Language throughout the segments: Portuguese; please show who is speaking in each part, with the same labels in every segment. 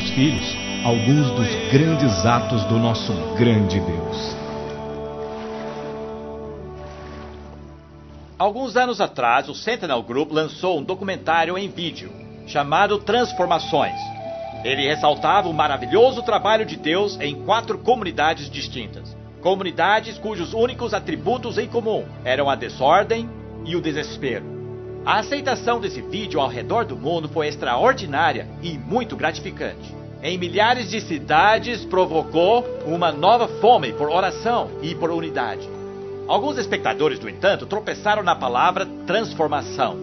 Speaker 1: seus filhos alguns dos grandes atos do nosso grande Deus.
Speaker 2: Alguns anos atrás, o Sentinel Group lançou um documentário em vídeo chamado Transformações. Ele ressaltava o maravilhoso trabalho de Deus em 4 comunidades distintas. Comunidades cujos únicos atributos em comum eram a desordem e o desespero. A aceitação desse vídeo ao redor do mundo foi extraordinária e muito gratificante. Em milhares de cidades provocou uma nova fome por oração e por unidade. Alguns espectadores, no entanto, tropeçaram na palavra transformação.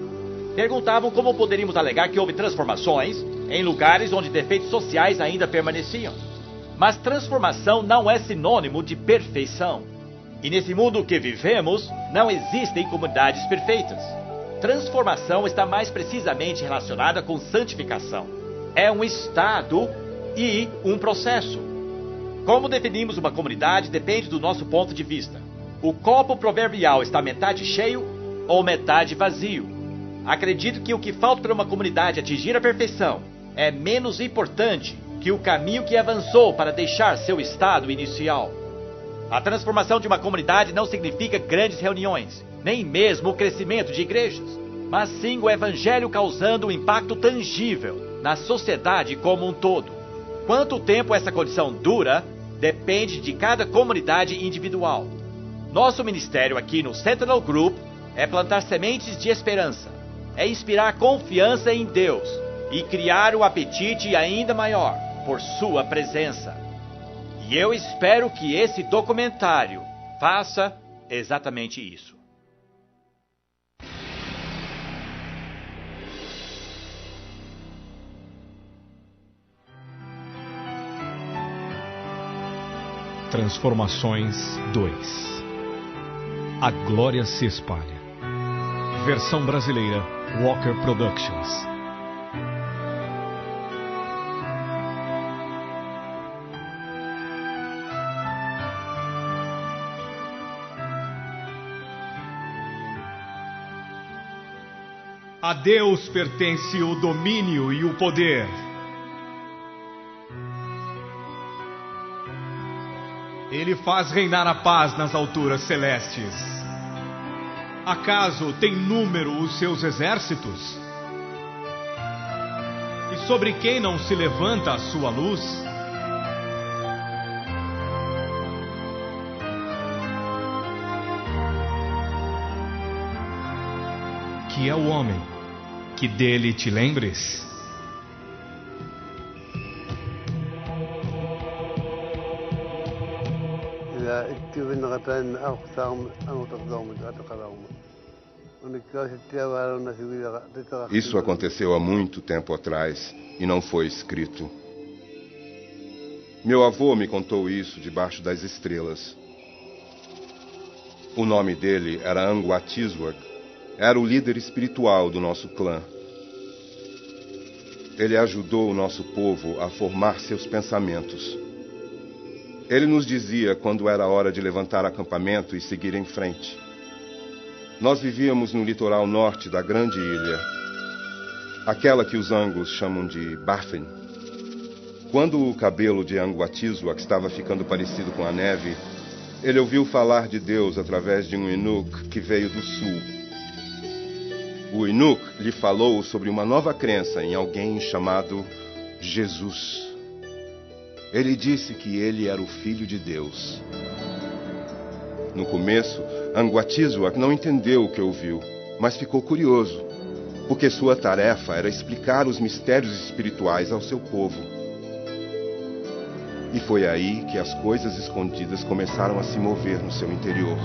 Speaker 2: Perguntavam como poderíamos alegar que houve transformações em lugares onde defeitos sociais ainda permaneciam. Mas transformação não é sinônimo de perfeição. E nesse mundo que vivemos, não existem comunidades perfeitas. Transformação está mais precisamente relacionada com santificação. É um estado e um processo. Como definimos uma comunidade depende do nosso ponto de vista. O copo proverbial está metade cheio ou metade vazio. Acredito que o que falta para uma comunidade atingir a perfeição é menos importante que o caminho que avançou para deixar seu estado inicial. A transformação de uma comunidade não significa grandes reuniões, nem mesmo o crescimento de igrejas, mas sim o evangelho causando um impacto tangível na sociedade como um todo. Quanto tempo essa condição dura depende de cada comunidade individual. Nosso ministério aqui no Sentinel Group é plantar sementes de esperança, é inspirar confiança em Deus e criar um apetite ainda maior por sua presença. E eu espero que esse documentário faça exatamente isso.
Speaker 1: Transformações 2. A glória se espalha. Versão brasileira, Walker Productions. A Deus pertence o domínio e o poder. Ele faz reinar a paz nas alturas celestes. Acaso tem número os seus exércitos? E sobre quem não se levanta a sua luz? Que é o homem que dele te lembres?
Speaker 3: Isso aconteceu há muito tempo atrás e não foi escrito. Meu avô me contou isso debaixo das estrelas. O nome dele era Anguatiswak. Era o líder espiritual do nosso clã. Ele ajudou o nosso povo a formar seus pensamentos. Ele nos dizia quando era hora de levantar acampamento e seguir em frente. Nós vivíamos no litoral norte da grande ilha, aquela que os anglos chamam de Baffin. Quando o cabelo de Anguatiswak estava ficando parecido com a neve, ele ouviu falar de Deus através de um Inuk que veio do sul. O Inuk lhe falou sobre uma nova crença em alguém chamado Jesus. Ele disse que ele era o Filho de Deus. No começo, Anguatiswak não entendeu o que ouviu, mas ficou curioso, porque sua tarefa era explicar os mistérios espirituais ao seu povo. E foi aí que as coisas escondidas começaram a se mover no seu interior.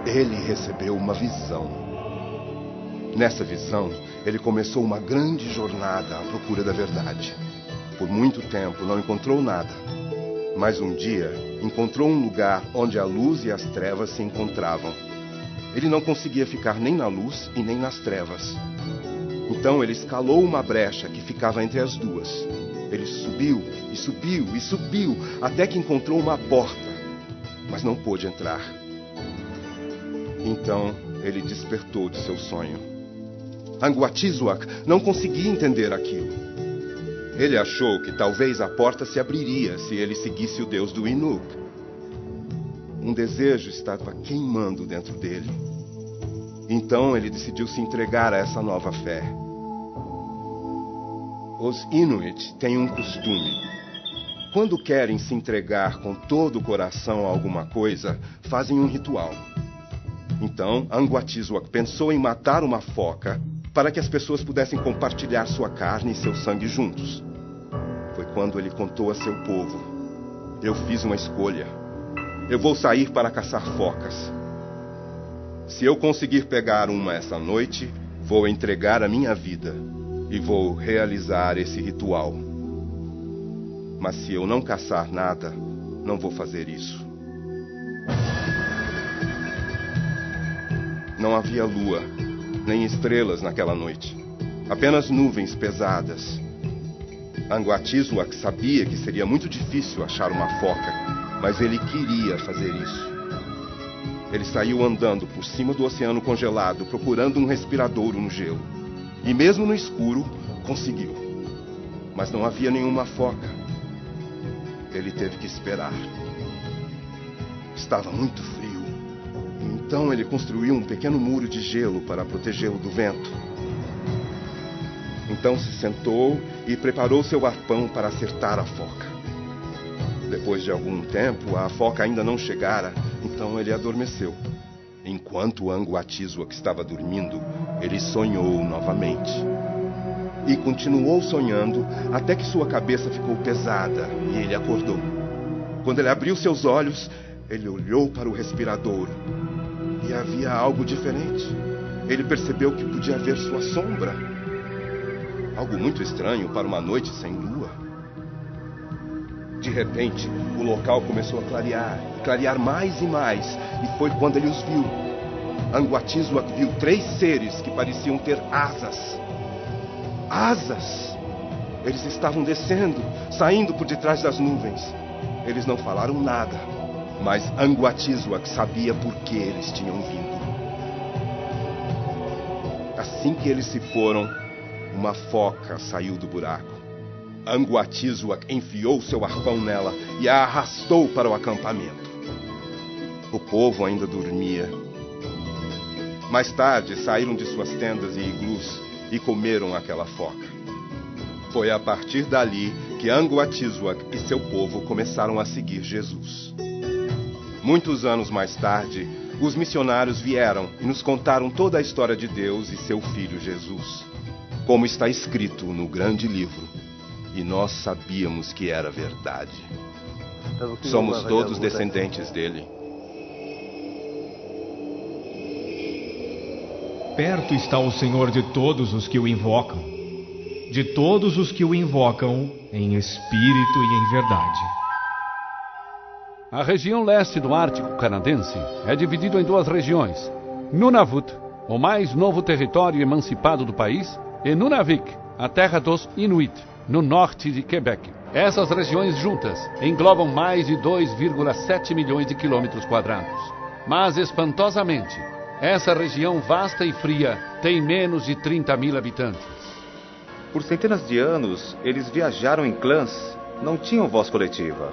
Speaker 3: Ele recebeu uma visão. Nessa visão, ele começou uma grande jornada à procura da verdade. Por muito tempo não encontrou nada, mas um dia encontrou um lugar onde a luz e as trevas se encontravam. Ele não conseguia ficar nem na luz e nem nas trevas. Então ele escalou uma brecha que ficava entre as duas. Ele subiu e subiu e subiu até que encontrou uma porta, mas não pôde entrar. Então ele despertou de seu sonho. Anguatiswak não conseguia entender aquilo. Ele achou que talvez a porta se abriria se ele seguisse o Deus do Inuk. Um desejo estava queimando dentro dele. Então ele decidiu se entregar a essa nova fé. Os Inuit têm um costume. Quando querem se entregar com todo o coração a alguma coisa, fazem um ritual. Então, Anguatisuak pensou em matar uma foca para que as pessoas pudessem compartilhar sua carne e seu sangue juntos. Foi quando ele contou a seu povo: eu fiz uma escolha. Eu vou sair para caçar focas. Se eu conseguir pegar uma essa noite, vou entregar a minha vida e vou realizar esse ritual. Mas se eu não caçar nada, não vou fazer isso. Não havia lua, nem estrelas naquela noite. Apenas nuvens pesadas. Anguatisuak sabia que seria muito difícil achar uma foca, mas ele queria fazer isso. Ele saiu andando por cima do oceano congelado, procurando um respiradouro no gelo. E mesmo no escuro, conseguiu. Mas não havia nenhuma foca. Ele teve que esperar. Estava muito frio. Então ele construiu um pequeno muro de gelo para protegê-lo do vento. Então se sentou e preparou seu arpão para acertar a foca. Depois de algum tempo, a foca ainda não chegara, então ele adormeceu. Enquanto Anguatisuak estava dormindo, ele sonhou novamente. E continuou sonhando até que sua cabeça ficou pesada e ele acordou. Quando ele abriu seus olhos, ele olhou para o respiradouro. E havia algo diferente. Ele percebeu que podia ver sua sombra. Algo muito estranho para uma noite sem lua. De repente, o local começou a clarear mais e mais, e foi quando ele os viu. Anguatisuak viu 3 seres que pareciam ter asas. Asas! Eles estavam descendo, saindo por detrás das nuvens. Eles não falaram nada, mas Anguatisuak sabia por que eles tinham vindo. Assim que eles se foram, uma foca saiu do buraco. Anguatisuak enfiou seu arpão nela e a arrastou para o acampamento. O povo ainda dormia. Mais tarde, saíram de suas tendas e iglus e comeram aquela foca. Foi a partir dali que Anguatisuak e seu povo começaram a seguir Jesus. Muitos anos mais tarde, os missionários vieram e nos contaram toda a história de Deus e seu Filho Jesus, como está escrito no grande livro. E nós sabíamos que era verdade. Somos todos descendentes dele.
Speaker 1: Perto está o Senhor de todos os que o invocam, de todos os que o invocam em espírito e em verdade.
Speaker 4: A região leste do Ártico canadense é dividida em 2 regiões: Nunavut, o mais novo território emancipado do país, e Nunavik, a terra dos Inuit, no norte de Quebec. Essas regiões juntas englobam mais de 2,7 milhões de quilômetros quadrados. Mas, espantosamente, essa região vasta e fria tem menos de 30 mil habitantes.
Speaker 5: Por centenas de anos, eles viajaram em clãs, não tinham voz coletiva.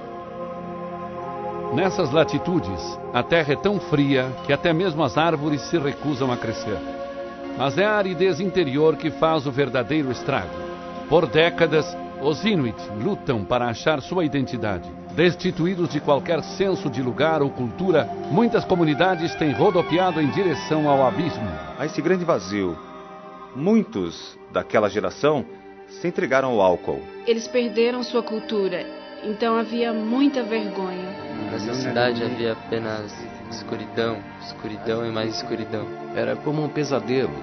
Speaker 4: Nessas latitudes, a terra é tão fria que até mesmo as árvores se recusam a crescer. Mas é a aridez interior que faz o verdadeiro estrago. Por décadas, os Inuit lutam para achar sua identidade. Destituídos de qualquer senso de lugar ou cultura, muitas comunidades têm rodopiado em direção ao abismo.
Speaker 5: A esse grande vazio, muitos daquela geração se entregaram ao álcool.
Speaker 6: Eles perderam sua cultura, então havia muita vergonha.
Speaker 7: Nessa cidade havia apenas escuridão, escuridão e mais escuridão.
Speaker 8: Era como um pesadelo.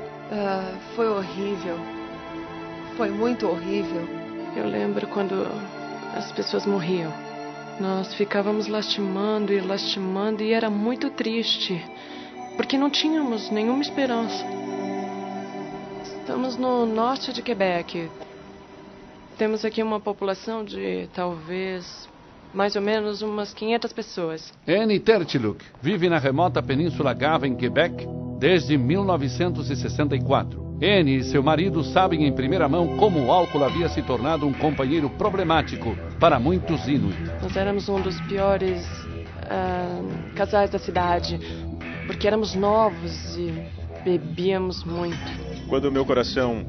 Speaker 9: Foi horrível. Foi muito horrível. Eu lembro quando as pessoas morriam. Nós ficávamos lastimando e era muito triste, porque não tínhamos nenhuma esperança. Estamos no norte de Quebec. Temos aqui uma população de talvez mais ou menos umas 500 pessoas.
Speaker 4: Annie Tertiluk vive na remota Península Gava, em Quebec, desde 1964. Anne e seu marido sabem em primeira mão como o álcool havia se tornado um companheiro problemático para muitos Inuit.
Speaker 9: Nós éramos um dos piores casais da cidade, porque éramos novos e bebíamos muito.
Speaker 10: Quando o meu coração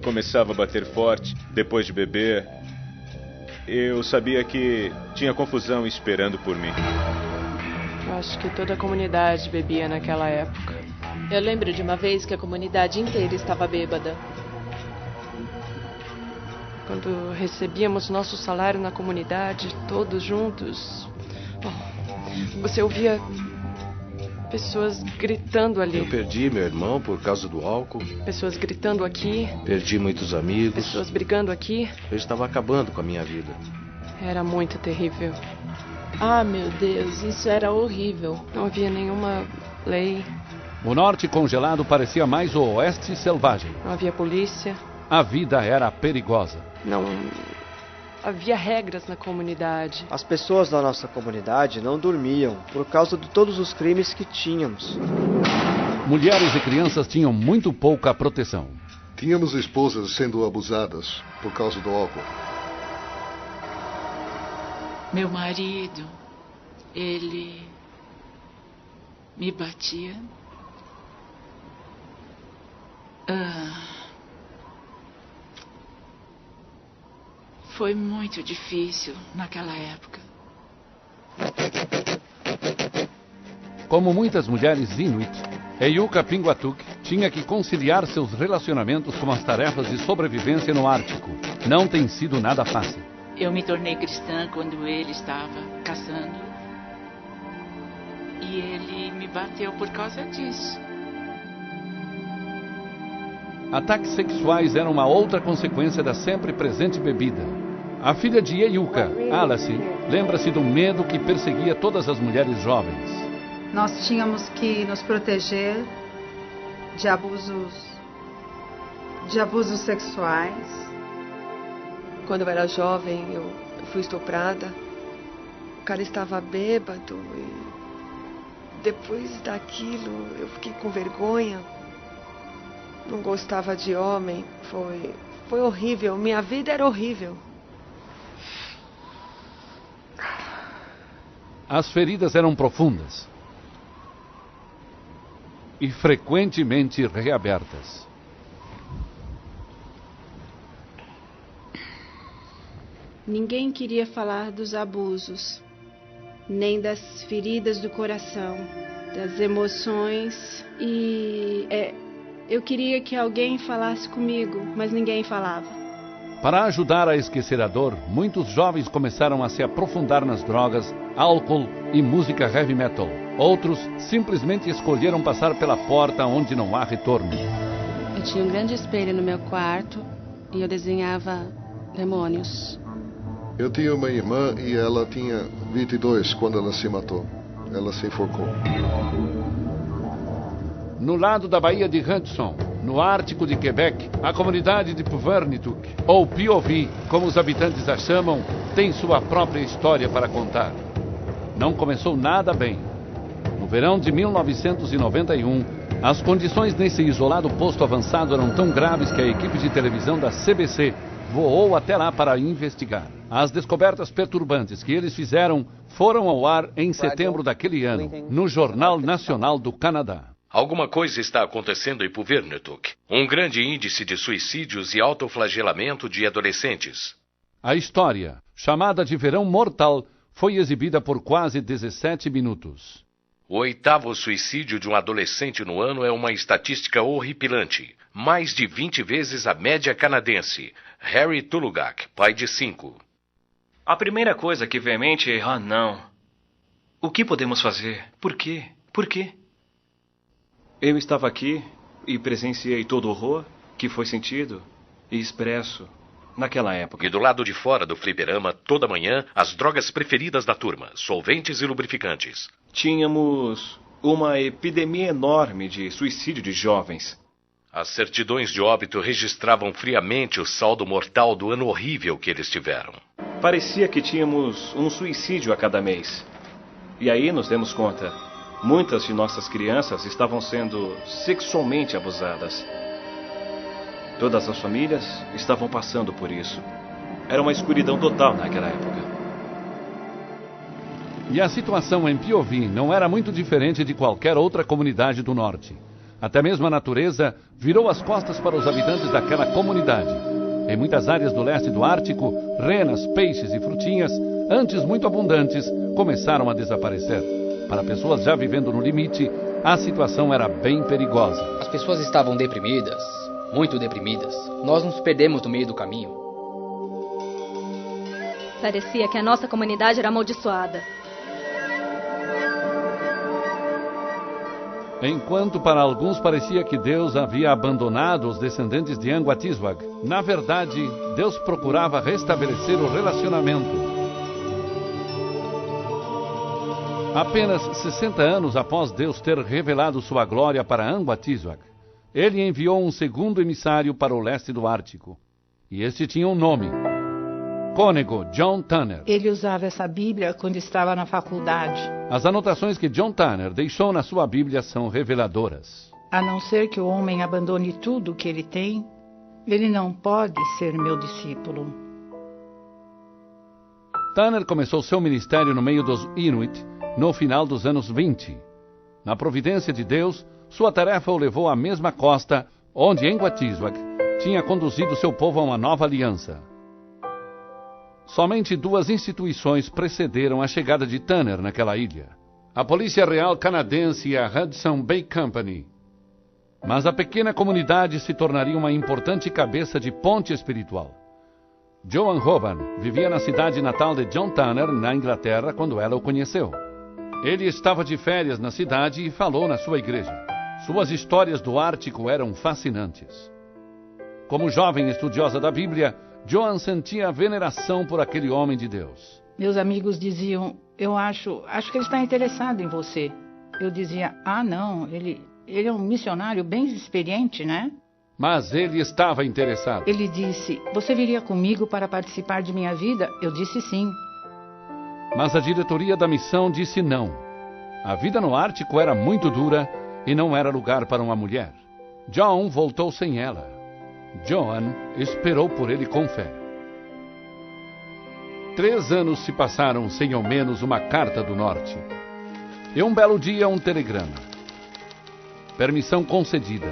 Speaker 10: começava a bater forte depois de beber, eu sabia que tinha confusão esperando por mim.
Speaker 9: Eu acho que toda a comunidade bebia naquela época.
Speaker 11: Eu lembro de uma vez que a comunidade inteira estava bêbada.
Speaker 9: Quando recebíamos nosso salário na comunidade, todos juntos, você ouvia pessoas gritando ali.
Speaker 8: Eu perdi meu irmão por causa do álcool.
Speaker 9: Pessoas gritando aqui.
Speaker 8: Perdi muitos amigos.
Speaker 9: Pessoas brigando aqui.
Speaker 8: Eu estava acabando com a minha vida.
Speaker 9: Era muito terrível.
Speaker 11: Ah, meu Deus, isso era horrível.
Speaker 9: Não havia nenhuma lei.
Speaker 4: O norte congelado parecia mais o oeste selvagem.
Speaker 9: Não havia polícia.
Speaker 4: A vida era perigosa.
Speaker 9: Não havia regras na comunidade.
Speaker 12: As pessoas da nossa comunidade não dormiam por causa de todos os crimes que tínhamos.
Speaker 4: Mulheres e crianças tinham muito pouca proteção.
Speaker 13: Tínhamos esposas sendo abusadas por causa do álcool.
Speaker 14: Meu marido, ele me batia. Foi muito difícil naquela época.
Speaker 4: Como muitas mulheres Inuit, Eiyuka Pinguatuk tinha que conciliar seus relacionamentos com as tarefas de sobrevivência no Ártico. Não tem sido nada fácil.
Speaker 14: Eu me tornei cristã quando ele estava caçando. E ele me bateu por causa disso.
Speaker 4: Ataques sexuais eram uma outra consequência da sempre presente bebida. A filha de Eiyuka, Alice, lembra-se do medo que perseguia todas as mulheres jovens.
Speaker 15: Nós tínhamos que nos proteger de abusos sexuais.
Speaker 9: Quando eu era jovem, eu fui estuprada. O cara estava bêbado e depois daquilo eu fiquei com vergonha. Não gostava de homem. Foi horrível. Minha vida era horrível.
Speaker 4: As feridas eram profundas e frequentemente reabertas.
Speaker 6: Ninguém queria falar dos abusos, nem das feridas do coração, das emoções e eu queria que alguém falasse comigo, mas ninguém falava.
Speaker 4: Para ajudar a esquecer a dor, muitos jovens começaram a se aprofundar nas drogas, álcool e música heavy metal. Outros simplesmente escolheram passar pela porta onde não há retorno.
Speaker 16: Eu tinha um grande espelho no meu quarto e eu desenhava demônios.
Speaker 13: Eu tinha uma irmã e ela tinha 22 quando ela se matou. Ela se enforcou.
Speaker 4: No lado da Baía de Hudson, no Ártico de Quebec, a comunidade de Puvernituck, ou POV, como os habitantes a chamam, tem sua própria história para contar. Não começou nada bem. No verão de 1991, as condições nesse isolado posto avançado eram tão graves que a equipe de televisão da CBC voou até lá para investigar. As descobertas perturbantes que eles fizeram foram ao ar em setembro daquele ano, no Jornal Nacional do Canadá.
Speaker 17: Alguma coisa está acontecendo em Puvernituck. Um grande índice de suicídios e autoflagelamento de adolescentes.
Speaker 4: A história, chamada de Verão Mortal, foi exibida por quase 17 minutos.
Speaker 17: O 8º suicídio de um adolescente no ano é uma estatística horripilante. Mais de 20 vezes a média canadense. Harry Tulugak, pai de 5.
Speaker 18: A primeira coisa que vem à mente é, não. O que podemos fazer? Por quê? Por quê? Eu estava aqui e presenciei todo o horror que foi sentido e expresso naquela época.
Speaker 17: E do lado de fora do fliperama, toda manhã, as drogas preferidas da turma, solventes e lubrificantes.
Speaker 18: Tínhamos uma epidemia enorme de suicídio de jovens.
Speaker 17: As certidões de óbito registravam friamente o saldo mortal do ano horrível que eles tiveram.
Speaker 18: Parecia que tínhamos um suicídio a cada mês. E aí nos demos conta Muitas de nossas crianças estavam sendo sexualmente abusadas. Todas as famílias estavam passando por isso. Era uma escuridão total naquela época.
Speaker 4: E a situação em Piovi não era muito diferente de qualquer outra comunidade do norte. Até mesmo a natureza virou as costas para os habitantes daquela comunidade. Em muitas áreas do leste do Ártico, renas, peixes e frutinhas, antes muito abundantes, começaram a desaparecer. Para pessoas já vivendo no limite, a situação era bem perigosa.
Speaker 19: As pessoas estavam deprimidas, muito deprimidas. Nós nos perdemos no meio do caminho.
Speaker 20: Parecia que a nossa comunidade era amaldiçoada.
Speaker 4: Enquanto para alguns parecia que Deus havia abandonado os descendentes de Anguatiswag, na verdade, Deus procurava restabelecer o relacionamento. Apenas 60 anos após Deus ter revelado sua glória para Anguatiswag, ele enviou um segundo emissário para o leste do Ártico. E este tinha um nome: Cônego John Tanner.
Speaker 21: Ele usava essa Bíblia quando estava na faculdade.
Speaker 4: As anotações que John Tanner deixou na sua Bíblia são reveladoras.
Speaker 21: A não ser que o homem abandone tudo o que ele tem, ele não pode ser meu discípulo.
Speaker 4: Tanner começou seu ministério no meio dos Inuit no final dos anos 20. Na providência de Deus, sua tarefa o levou à mesma costa onde Anguatiswag tinha conduzido seu povo a uma nova aliança. Somente duas instituições precederam a chegada de Tanner naquela ilha: a Polícia Real Canadense e a Hudson Bay Company. Mas a pequena comunidade se tornaria uma importante cabeça de ponte espiritual. Joan Hoban vivia na cidade natal de John Tanner, na Inglaterra, quando ela o conheceu. Ele estava de férias na cidade e falou na sua igreja. Suas histórias do Ártico eram fascinantes. Como jovem estudiosa da Bíblia, Joan sentia veneração por aquele homem de Deus.
Speaker 21: Meus amigos diziam: eu acho que ele está interessado em você. Eu dizia: não, ele é um missionário bem experiente, né?
Speaker 4: Mas ele estava interessado.
Speaker 21: Ele disse: você viria comigo para participar de minha vida? Eu disse sim.
Speaker 4: Mas a diretoria da missão disse não. A vida no Ártico era muito dura e não era lugar para uma mulher. John voltou sem ela. Joan esperou por ele com fé. 3 anos se passaram sem ao menos uma carta do norte. E um belo dia um telegrama: permissão concedida.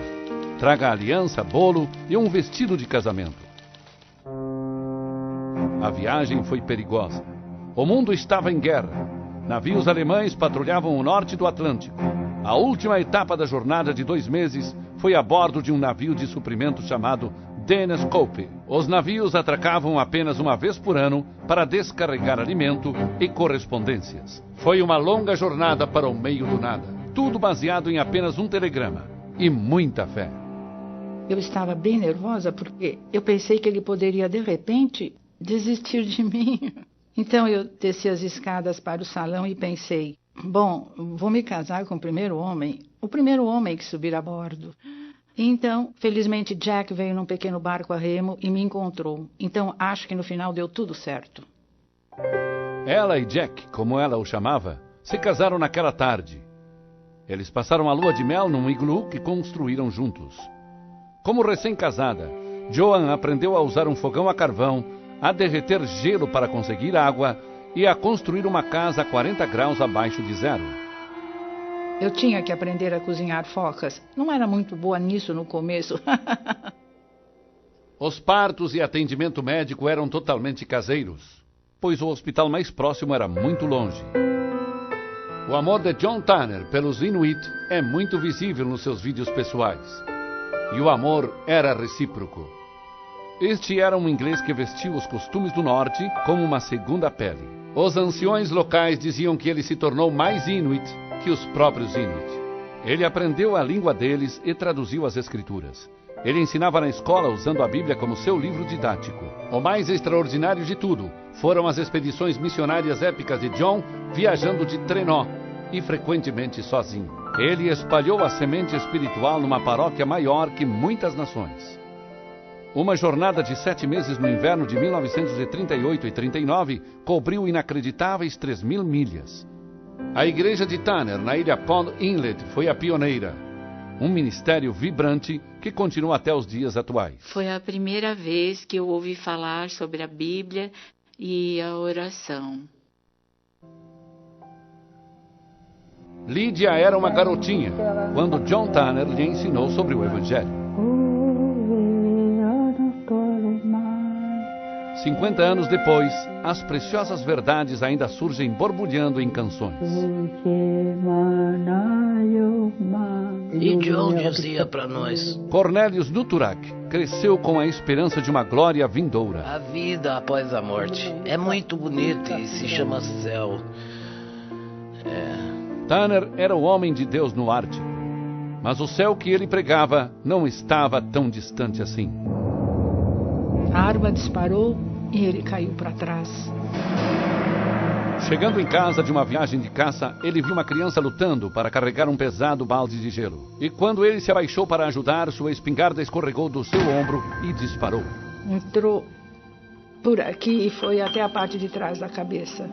Speaker 4: Traga aliança, bolo e um vestido de casamento. A viagem foi perigosa. O mundo estava em guerra. Navios alemães patrulhavam o norte do Atlântico. A última etapa da jornada de 2 meses foi a bordo de um navio de suprimento chamado Danish Cope. Os navios atracavam apenas uma vez por ano para descarregar alimento e correspondências. Foi uma longa jornada para o meio do nada. Tudo baseado em apenas um telegrama e muita fé.
Speaker 21: Eu estava bem nervosa porque eu pensei que ele poderia, de repente, desistir de mim. Então eu desci as escadas para o salão e pensei: bom, vou me casar com o primeiro homem que subir a bordo. Então, felizmente, Jack veio num pequeno barco a remo e me encontrou. Então, acho que no final deu tudo certo.
Speaker 4: Ela e Jack, como ela o chamava, se casaram naquela tarde. Eles passaram a lua de mel num iglu que construíram juntos. Como recém-casada, Joan aprendeu a usar um fogão a carvão, a derreter gelo para conseguir água e a construir uma casa a 40 graus abaixo de zero.
Speaker 21: Eu tinha que aprender a cozinhar focas. Não era muito boa nisso no começo.
Speaker 4: Os partos e atendimento médico eram totalmente caseiros, pois o hospital mais próximo era muito longe. O amor de John Tanner pelos Inuit é muito visível nos seus vídeos pessoais. E o amor era recíproco. Este era um inglês que vestiu os costumes do norte como uma segunda pele. Os anciões locais diziam que ele se tornou mais Inuit que os próprios Inuit. Ele aprendeu a língua deles e traduziu as escrituras. Ele ensinava na escola usando a Bíblia como seu livro didático. O mais extraordinário de tudo foram as expedições missionárias épicas de John, viajando de trenó e frequentemente sozinho. Ele espalhou a semente espiritual numa paróquia maior que muitas nações. Uma jornada de 7 meses no inverno de 1938 e 39 cobriu inacreditáveis 3.000 milhas. A igreja de Tanner, na ilha Pond Inlet, foi a pioneira. Um ministério vibrante que continua até os dias atuais.
Speaker 14: Foi a primeira vez que eu ouvi falar sobre a Bíblia e a oração.
Speaker 4: Lídia era uma garotinha quando John Tanner lhe ensinou sobre o Evangelho. 50 anos depois, as preciosas verdades ainda surgem borbulhando em canções.
Speaker 2: E John dizia para nós:
Speaker 4: Cornelius Nuturak cresceu com a esperança de uma glória vindoura.
Speaker 2: A vida após a morte é muito bonita e se chama céu.
Speaker 4: Tanner era o homem de Deus no Ártico, mas o céu que ele pregava não estava tão distante assim.
Speaker 21: A arma disparou e ele caiu para trás.
Speaker 4: Chegando em casa de uma viagem de caça, ele viu uma criança lutando para carregar um pesado balde de gelo. E quando ele se abaixou para ajudar, sua espingarda escorregou do seu ombro e disparou.
Speaker 21: Entrou por aqui e foi até a parte de trás da cabeça.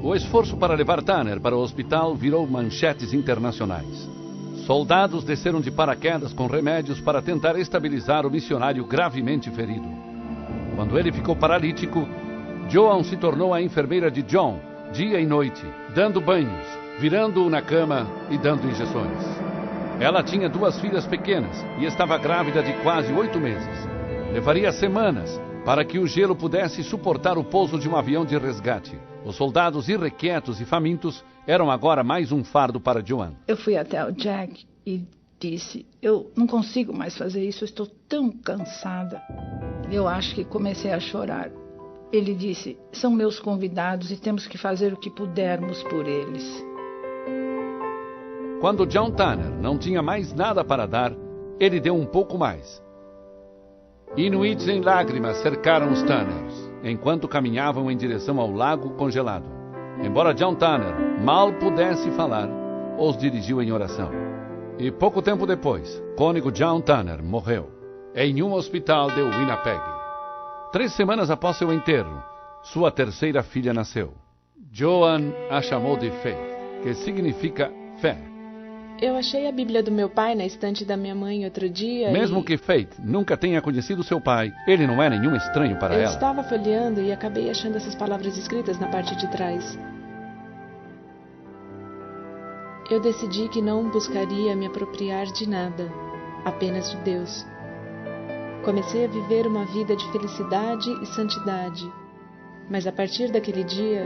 Speaker 4: O esforço para levar Tanner para o hospital virou manchetes internacionais. Soldados desceram de paraquedas com remédios para tentar estabilizar o missionário gravemente ferido. Quando ele ficou paralítico, Joan se tornou a enfermeira de John, dia e noite, dando banhos, virando-o na cama e dando injeções. Ela tinha 2 filhas pequenas e estava grávida de quase 8 meses. Levaria semanas para que o gelo pudesse suportar o pouso de um avião de resgate. Os soldados irrequietos e famintos eram agora mais um fardo para Joan.
Speaker 21: Eu fui até o Jack e disse: eu não consigo mais fazer isso, eu estou tão cansada. Eu acho que comecei a chorar. Ele disse: são meus convidados e temos que fazer o que pudermos por eles.
Speaker 4: Quando John Tanner não tinha mais nada para dar, ele deu um pouco mais. Inuits em lágrimas cercaram os Tanners, enquanto caminhavam em direção ao lago congelado. Embora John Tanner mal pudesse falar, os dirigiu em oração. E pouco tempo depois, cônego John Tanner morreu em um hospital de Winnipeg. 3 semanas após seu enterro, sua terceira filha nasceu. Joan a chamou de Faith, que significa fé.
Speaker 11: Eu achei a Bíblia do meu pai na estante da minha mãe outro dia.
Speaker 4: Mesmo que Faith nunca tenha conhecido seu pai, ele não é nenhum estranho para ela.
Speaker 11: Eu estava folheando e acabei achando essas palavras escritas na parte de trás. Eu decidi que não buscaria me apropriar de nada, apenas de Deus. Comecei a viver uma vida de felicidade e santidade, mas a partir daquele dia,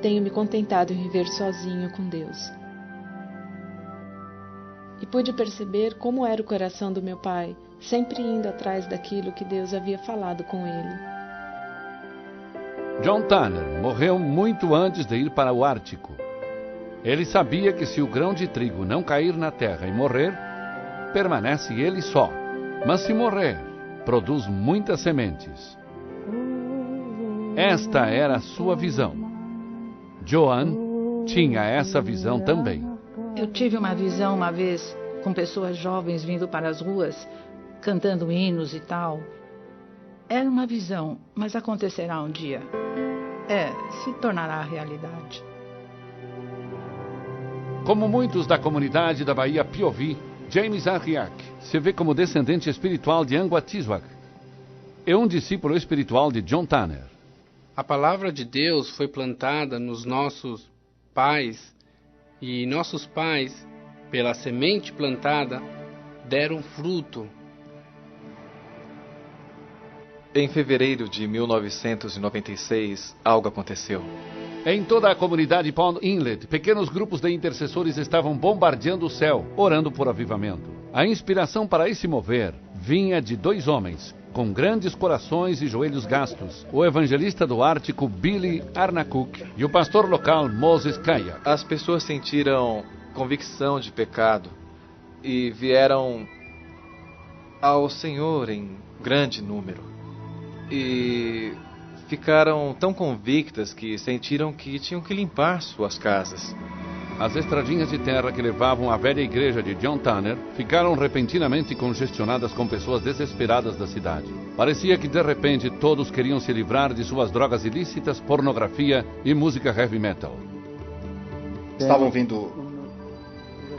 Speaker 11: tenho me contentado em viver sozinho com Deus. E pude perceber como era o coração do meu pai, sempre indo atrás daquilo que Deus havia falado com ele.
Speaker 4: John Tanner morreu muito antes de ir para o Ártico. Ele sabia que se o grão de trigo não cair na terra e morrer, permanece ele só. Mas se morrer, produz muitas sementes. Esta era a sua visão. Joan tinha essa visão também.
Speaker 21: Eu tive uma visão uma vez com pessoas jovens vindo para as ruas, cantando hinos e tal. Era uma visão, mas acontecerá um dia. Se tornará realidade.
Speaker 4: Como muitos da comunidade da Baía Piovi, James Arriac se vê como descendente espiritual de Anguatiswak. É um discípulo espiritual de John Tanner.
Speaker 22: A palavra de Deus foi plantada nos nossos pais, e nossos pais, pela semente plantada, deram fruto.
Speaker 5: Em fevereiro de 1996, algo aconteceu.
Speaker 4: Em toda a comunidade Pond Inlet, pequenos grupos de intercessores estavam bombardeando o céu, orando por avivamento. A inspiração para esse mover vinha de 2 homens, com grandes corações e joelhos gastos, o evangelista do Ártico Billy Arnakuk e o pastor local Moses Kaya.
Speaker 5: As pessoas sentiram convicção de pecado e vieram ao Senhor em grande número. E ficaram tão convictas que sentiram que tinham que limpar suas casas.
Speaker 4: As estradinhas de terra que levavam à velha igreja de John Tanner ficaram repentinamente congestionadas com pessoas desesperadas da cidade. Parecia que de repente todos queriam se livrar de suas drogas ilícitas, pornografia e música heavy metal.
Speaker 1: estavam vindo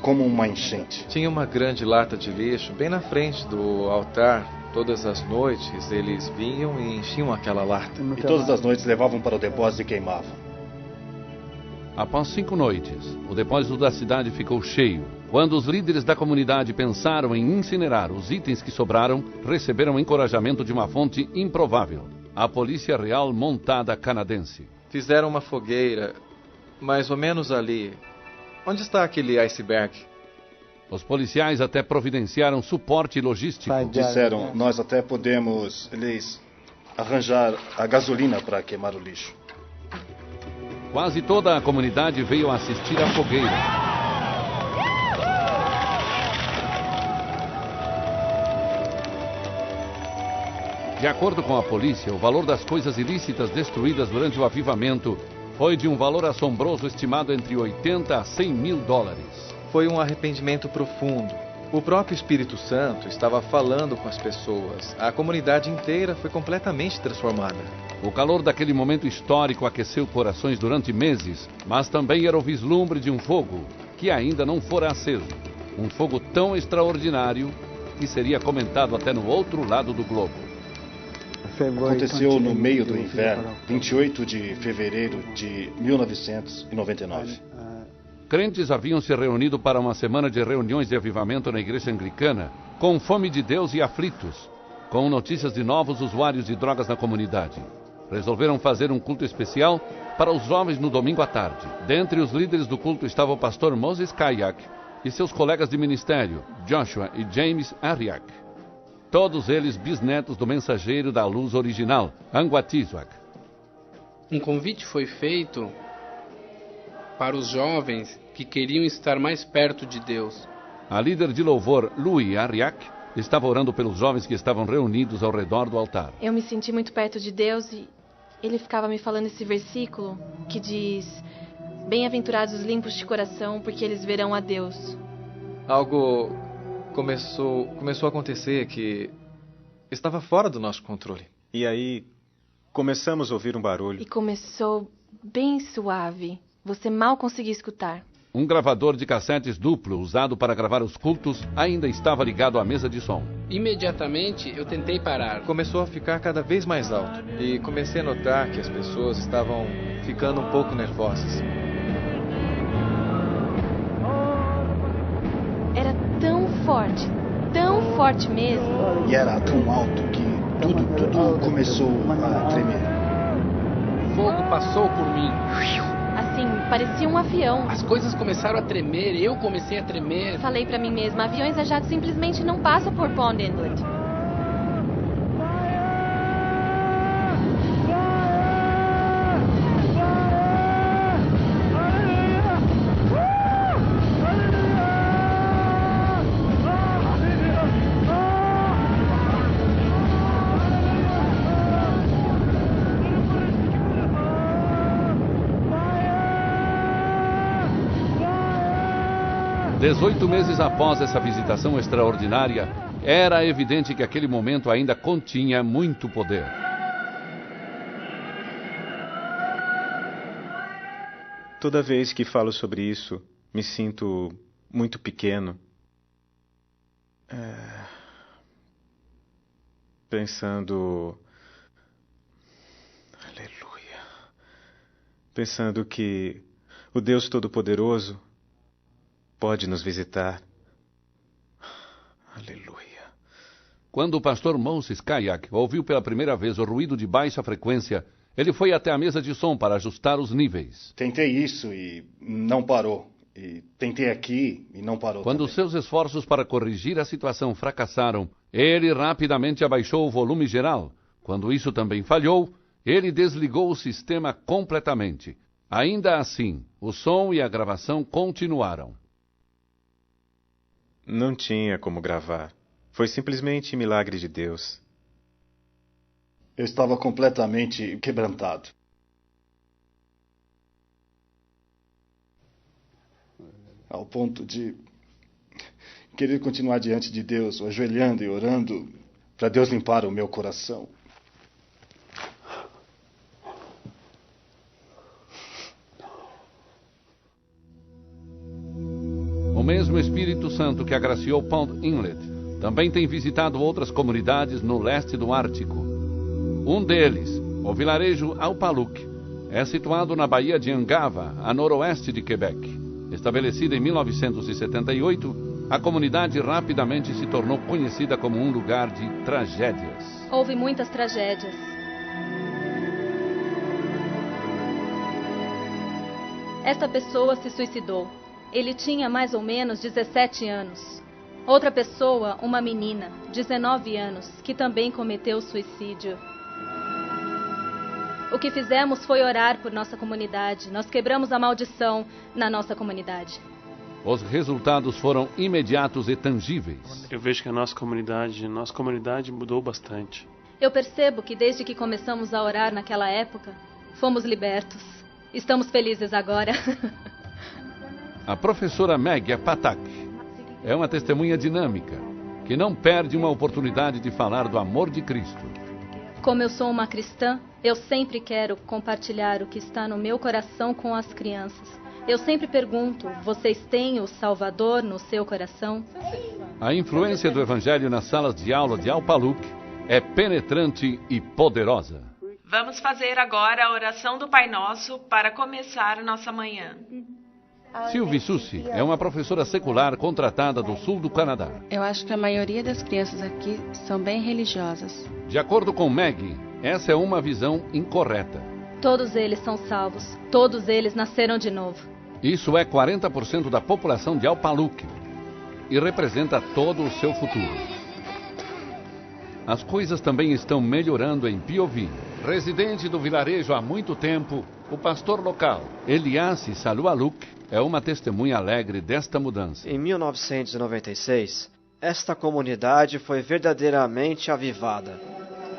Speaker 1: como uma enchente.
Speaker 5: Tinha uma grande lata de lixo bem na frente do altar. Todas as noites eles vinham e enchiam aquela lata.
Speaker 1: E todas as noites levavam para o depósito e queimavam.
Speaker 4: Após 5 noites, o depósito da cidade ficou cheio. Quando os líderes da comunidade pensaram em incinerar os itens que sobraram, receberam encorajamento de uma fonte improvável: a Polícia Real Montada Canadense.
Speaker 5: Fizeram uma fogueira, mais ou menos ali. Onde está aquele iceberg?
Speaker 4: Os policiais até providenciaram suporte logístico.
Speaker 1: Disseram, nós até podemos arranjar a gasolina para queimar o lixo.
Speaker 4: Quase toda a comunidade veio assistir à fogueira. De acordo com a polícia, o valor das coisas ilícitas destruídas durante o avivamento foi de um valor assombroso estimado entre 80 a 100 mil dólares.
Speaker 5: Foi um arrependimento profundo. O próprio Espírito Santo estava falando com as pessoas. A comunidade inteira foi completamente transformada.
Speaker 4: O calor daquele momento histórico aqueceu corações durante meses, mas também era o vislumbre de um fogo que ainda não fora aceso. Um fogo tão extraordinário que seria comentado até no outro lado do globo.
Speaker 1: Aconteceu no meio do inverno, 28 de fevereiro de 1999.
Speaker 4: Crentes haviam se reunido para uma semana de reuniões de avivamento na igreja anglicana, com fome de Deus e aflitos, com notícias de novos usuários de drogas na comunidade. Resolveram fazer um culto especial para os jovens no domingo à tarde. Dentre os líderes do culto estava o pastor Moses Kayak e seus colegas de ministério, Joshua e James Ariak. Todos eles bisnetos do mensageiro da luz original, Anguatiswak.
Speaker 22: Um convite foi feito para os jovens que queriam estar mais perto de Deus.
Speaker 4: A líder de louvor, Louis Ariak, estava orando pelos jovens que estavam reunidos ao redor do altar.
Speaker 3: Eu me senti muito perto de Deus e ele ficava me falando esse versículo que diz: bem-aventurados os limpos de coração, porque eles verão a Deus.
Speaker 5: Algo começou a acontecer que estava fora do nosso controle.
Speaker 10: E aí começamos a ouvir um barulho.
Speaker 3: E começou bem suave. Você mal conseguia escutar.
Speaker 4: Um gravador de cassetes duplo, usado para gravar os cultos, ainda estava ligado à mesa de som.
Speaker 22: Imediatamente eu tentei parar.
Speaker 5: Começou a ficar cada vez mais alto. E comecei a notar que as pessoas estavam ficando um pouco nervosas.
Speaker 3: Era tão forte mesmo.
Speaker 1: E era tão alto que tudo começou a tremer.
Speaker 22: O fogo passou por mim.
Speaker 3: Assim, parecia um avião.
Speaker 22: As coisas começaram a tremer, eu comecei a tremer.
Speaker 3: Falei pra mim mesma, aviões a jato simplesmente não passam por Pond Inlet.
Speaker 4: Dezoito meses após essa visitação extraordinária, era evidente que aquele momento ainda continha muito poder.
Speaker 10: Toda vez que falo sobre isso, me sinto muito pequeno. Pensando... Aleluia. Pensando que o Deus Todo-Poderoso pode nos visitar. Aleluia.
Speaker 4: Quando o pastor Moses Kayak ouviu pela primeira vez o ruído de baixa frequência, ele foi até a mesa de som para ajustar os níveis.
Speaker 1: Tentei isso e não parou. E tentei aqui e não parou.
Speaker 4: Quando seus esforços para corrigir a situação fracassaram, ele rapidamente abaixou o volume geral. Quando isso também falhou, ele desligou o sistema completamente. Ainda assim, o som e a gravação continuaram.
Speaker 10: Não tinha como gravar. Foi simplesmente milagre de Deus.
Speaker 1: Eu estava completamente quebrantado. Ao ponto de querer continuar diante de Deus, ajoelhando e orando para Deus limpar o meu coração.
Speaker 4: mesmo Espírito Santo que agraciou Pond Inlet também tem visitado outras comunidades no leste do Ártico. Um deles, o vilarejo Alpaluk, é situado na Baía de Angava, a noroeste de Quebec. Estabelecida em 1978, a comunidade rapidamente se tornou conhecida como um lugar de tragédias.
Speaker 20: Houve muitas tragédias. Esta pessoa se suicidou. Ele tinha mais ou menos 17 anos. Outra pessoa, uma menina, 19 anos, que também cometeu suicídio. O que fizemos foi orar por nossa comunidade. Nós quebramos a maldição na nossa comunidade.
Speaker 4: Os resultados foram imediatos e tangíveis.
Speaker 7: Eu vejo que a nossa comunidade mudou bastante.
Speaker 20: Eu percebo que desde que começamos a orar naquela época, fomos libertos. Estamos felizes agora.
Speaker 4: A professora Maggie Patak é uma testemunha dinâmica, que não perde uma oportunidade de falar do amor de Cristo.
Speaker 20: Como eu sou uma cristã, eu sempre quero compartilhar o que está no meu coração com as crianças. Eu sempre pergunto, vocês têm o Salvador no seu coração?
Speaker 4: A influência do Evangelho nas salas de aula de Alpaluk é penetrante e poderosa.
Speaker 8: Vamos fazer agora a oração do Pai Nosso para começar nossa manhã.
Speaker 4: Sylvie Susi é uma professora secular contratada do sul do Canadá.
Speaker 16: Eu acho que a maioria das crianças aqui são bem religiosas.
Speaker 4: De acordo com Maggie, essa é uma visão incorreta.
Speaker 20: Todos eles são salvos. Todos eles nasceram de novo.
Speaker 4: Isso é 40% da população de Alpaluk e representa todo o seu futuro. As coisas também estão melhorando em Piovi. Residente do vilarejo há muito tempo, o pastor local, Eliassi Salualuk, é uma testemunha alegre desta mudança.
Speaker 12: Em 1996, esta comunidade foi verdadeiramente avivada.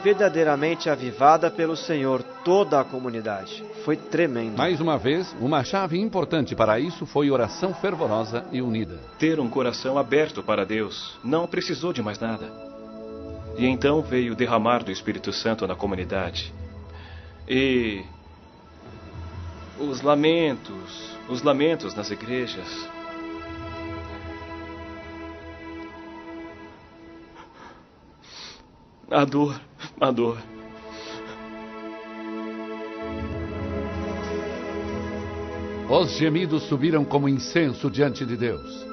Speaker 12: Verdadeiramente avivada pelo Senhor, toda a comunidade. Foi tremendo.
Speaker 4: Mais uma vez, uma chave importante para isso foi oração fervorosa e unida.
Speaker 18: Ter um coração aberto para Deus não precisou de mais nada. E então veio o derramar do Espírito Santo na comunidade. E os lamentos nas igrejas. A dor.
Speaker 4: Os gemidos subiram como incenso diante de Deus.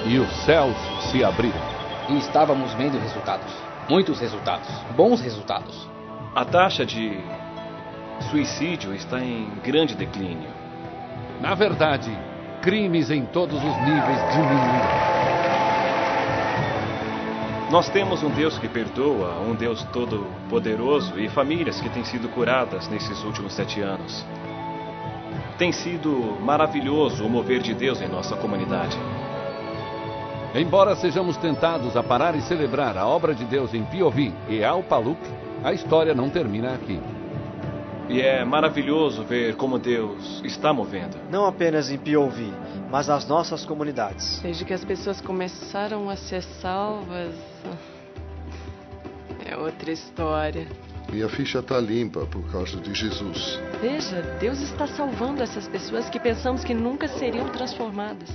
Speaker 4: E os céus se abriram.
Speaker 19: E estávamos vendo resultados. Muitos resultados. Bons resultados.
Speaker 18: A taxa de suicídio está em grande declínio.
Speaker 4: Na verdade, crimes em todos os níveis diminuíram.
Speaker 18: Nós temos um Deus que perdoa, um Deus todo-poderoso e famílias que têm sido curadas nesses últimos 7 anos. Tem sido maravilhoso o mover de Deus em nossa comunidade.
Speaker 4: Embora sejamos tentados a parar e celebrar a obra de Deus em Piovi e Alpaluk, a história não termina aqui.
Speaker 18: E é maravilhoso ver como Deus está movendo.
Speaker 12: Não apenas em Piovi, mas as nossas comunidades.
Speaker 9: Desde que as pessoas começaram a ser salvas, é outra história.
Speaker 13: Minha ficha está limpa por causa de Jesus.
Speaker 9: Veja, Deus está salvando essas pessoas que pensamos que nunca seriam transformadas.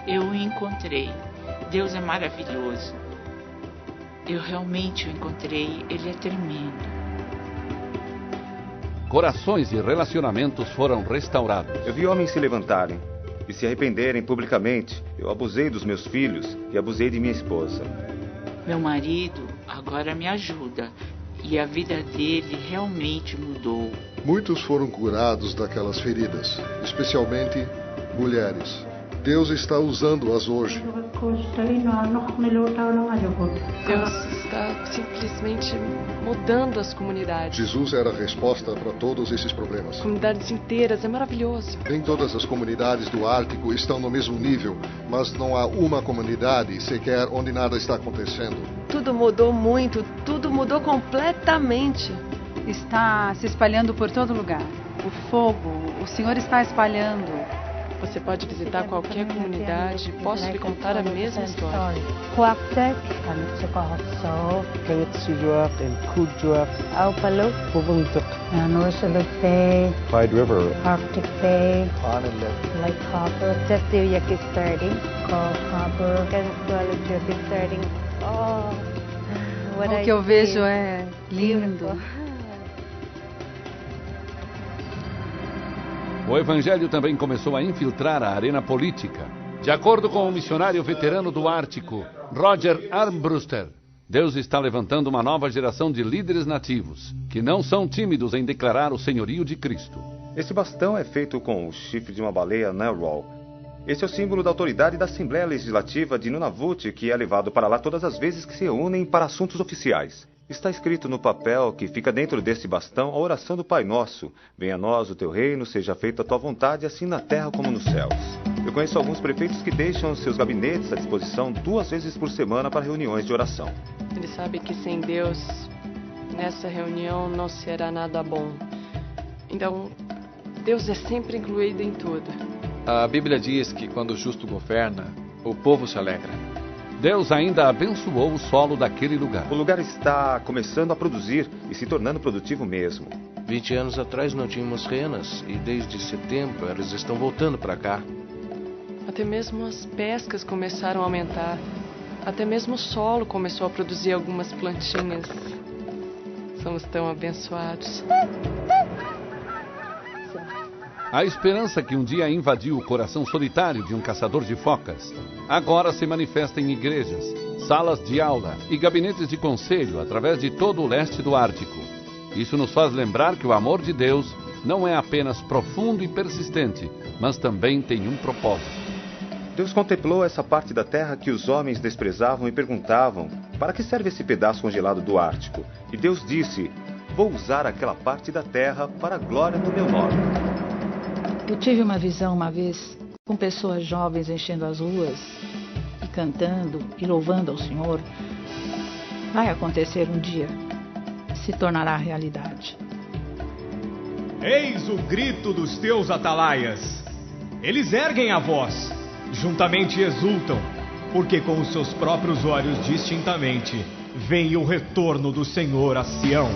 Speaker 14: Eu o encontrei. Deus é maravilhoso. Eu realmente o encontrei. Ele é tremendo.
Speaker 4: Corações e relacionamentos foram restaurados.
Speaker 23: Eu vi homens se levantarem e se arrependerem publicamente. Eu abusei dos meus filhos e abusei de minha esposa.
Speaker 14: Meu marido agora me ajuda e a vida dele realmente mudou.
Speaker 13: Muitos foram curados daquelas feridas, especialmente mulheres. Deus está usando-as hoje.
Speaker 9: Deus está simplesmente mudando as comunidades.
Speaker 13: Jesus era a resposta para todos esses problemas.
Speaker 9: Comunidades inteiras, é maravilhoso.
Speaker 13: Nem todas as comunidades do Ártico estão no mesmo nível, mas não há uma comunidade sequer onde nada está acontecendo.
Speaker 9: Tudo mudou muito, tudo mudou completamente.
Speaker 15: Está se espalhando por todo lugar. O fogo, o Senhor está espalhando.
Speaker 9: Você pode visitar qualquer comunidade, posso lhe contar a mesma história.
Speaker 2: Clyde River,
Speaker 6: Arctic Bay,
Speaker 2: Lake
Speaker 6: Copper, Testuyaki starting, Cold Copper, Gansualujuk starting.
Speaker 15: O que eu vejo é lindo.
Speaker 4: O evangelho também começou a infiltrar a arena política. De acordo com o missionário veterano do Ártico, Roger Armbruster, Deus está levantando uma nova geração de líderes nativos, que não são tímidos em declarar o senhorio de Cristo.
Speaker 23: Este bastão é feito com o chifre de uma baleia narwhal. Este é o símbolo da autoridade da Assembleia Legislativa de Nunavut, que é levado para lá todas as vezes que se reúnem para assuntos oficiais. Está escrito no papel que fica dentro deste bastão a oração do Pai Nosso. Venha a nós o teu reino, seja feita a tua vontade, assim na terra como nos céus. Eu conheço alguns prefeitos que deixam seus gabinetes à disposição 2 vezes por semana para reuniões de oração.
Speaker 9: Ele sabe que sem Deus, nessa reunião não será nada bom. Então, Deus é sempre incluído em tudo.
Speaker 5: A Bíblia diz que quando o justo governa, o povo se alegra.
Speaker 4: Deus ainda abençoou o solo daquele lugar.
Speaker 23: O lugar está começando a produzir e se tornando produtivo mesmo.
Speaker 2: 20 anos atrás não tínhamos renas e desde setembro elas estão voltando para cá.
Speaker 9: Até mesmo as pescas começaram a aumentar. Até mesmo o solo começou a produzir algumas plantinhas. Somos tão abençoados.
Speaker 4: A esperança que um dia invadiu o coração solitário de um caçador de focas, agora se manifesta em igrejas, salas de aula e gabinetes de conselho através de todo o leste do Ártico. Isso nos faz lembrar que o amor de Deus não é apenas profundo e persistente, mas também tem um propósito.
Speaker 23: Deus contemplou essa parte da terra que os homens desprezavam e perguntavam: para que serve esse pedaço congelado do Ártico? E Deus disse: vou usar aquela parte da terra para a glória do meu nome.
Speaker 21: Eu tive uma visão uma vez com pessoas jovens enchendo as ruas e cantando e louvando ao Senhor. Vai acontecer um dia, se tornará realidade.
Speaker 17: Eis o grito dos teus atalaias. Eles erguem a voz, juntamente exultam, porque com os seus próprios olhos distintamente veem o retorno do Senhor a Sião.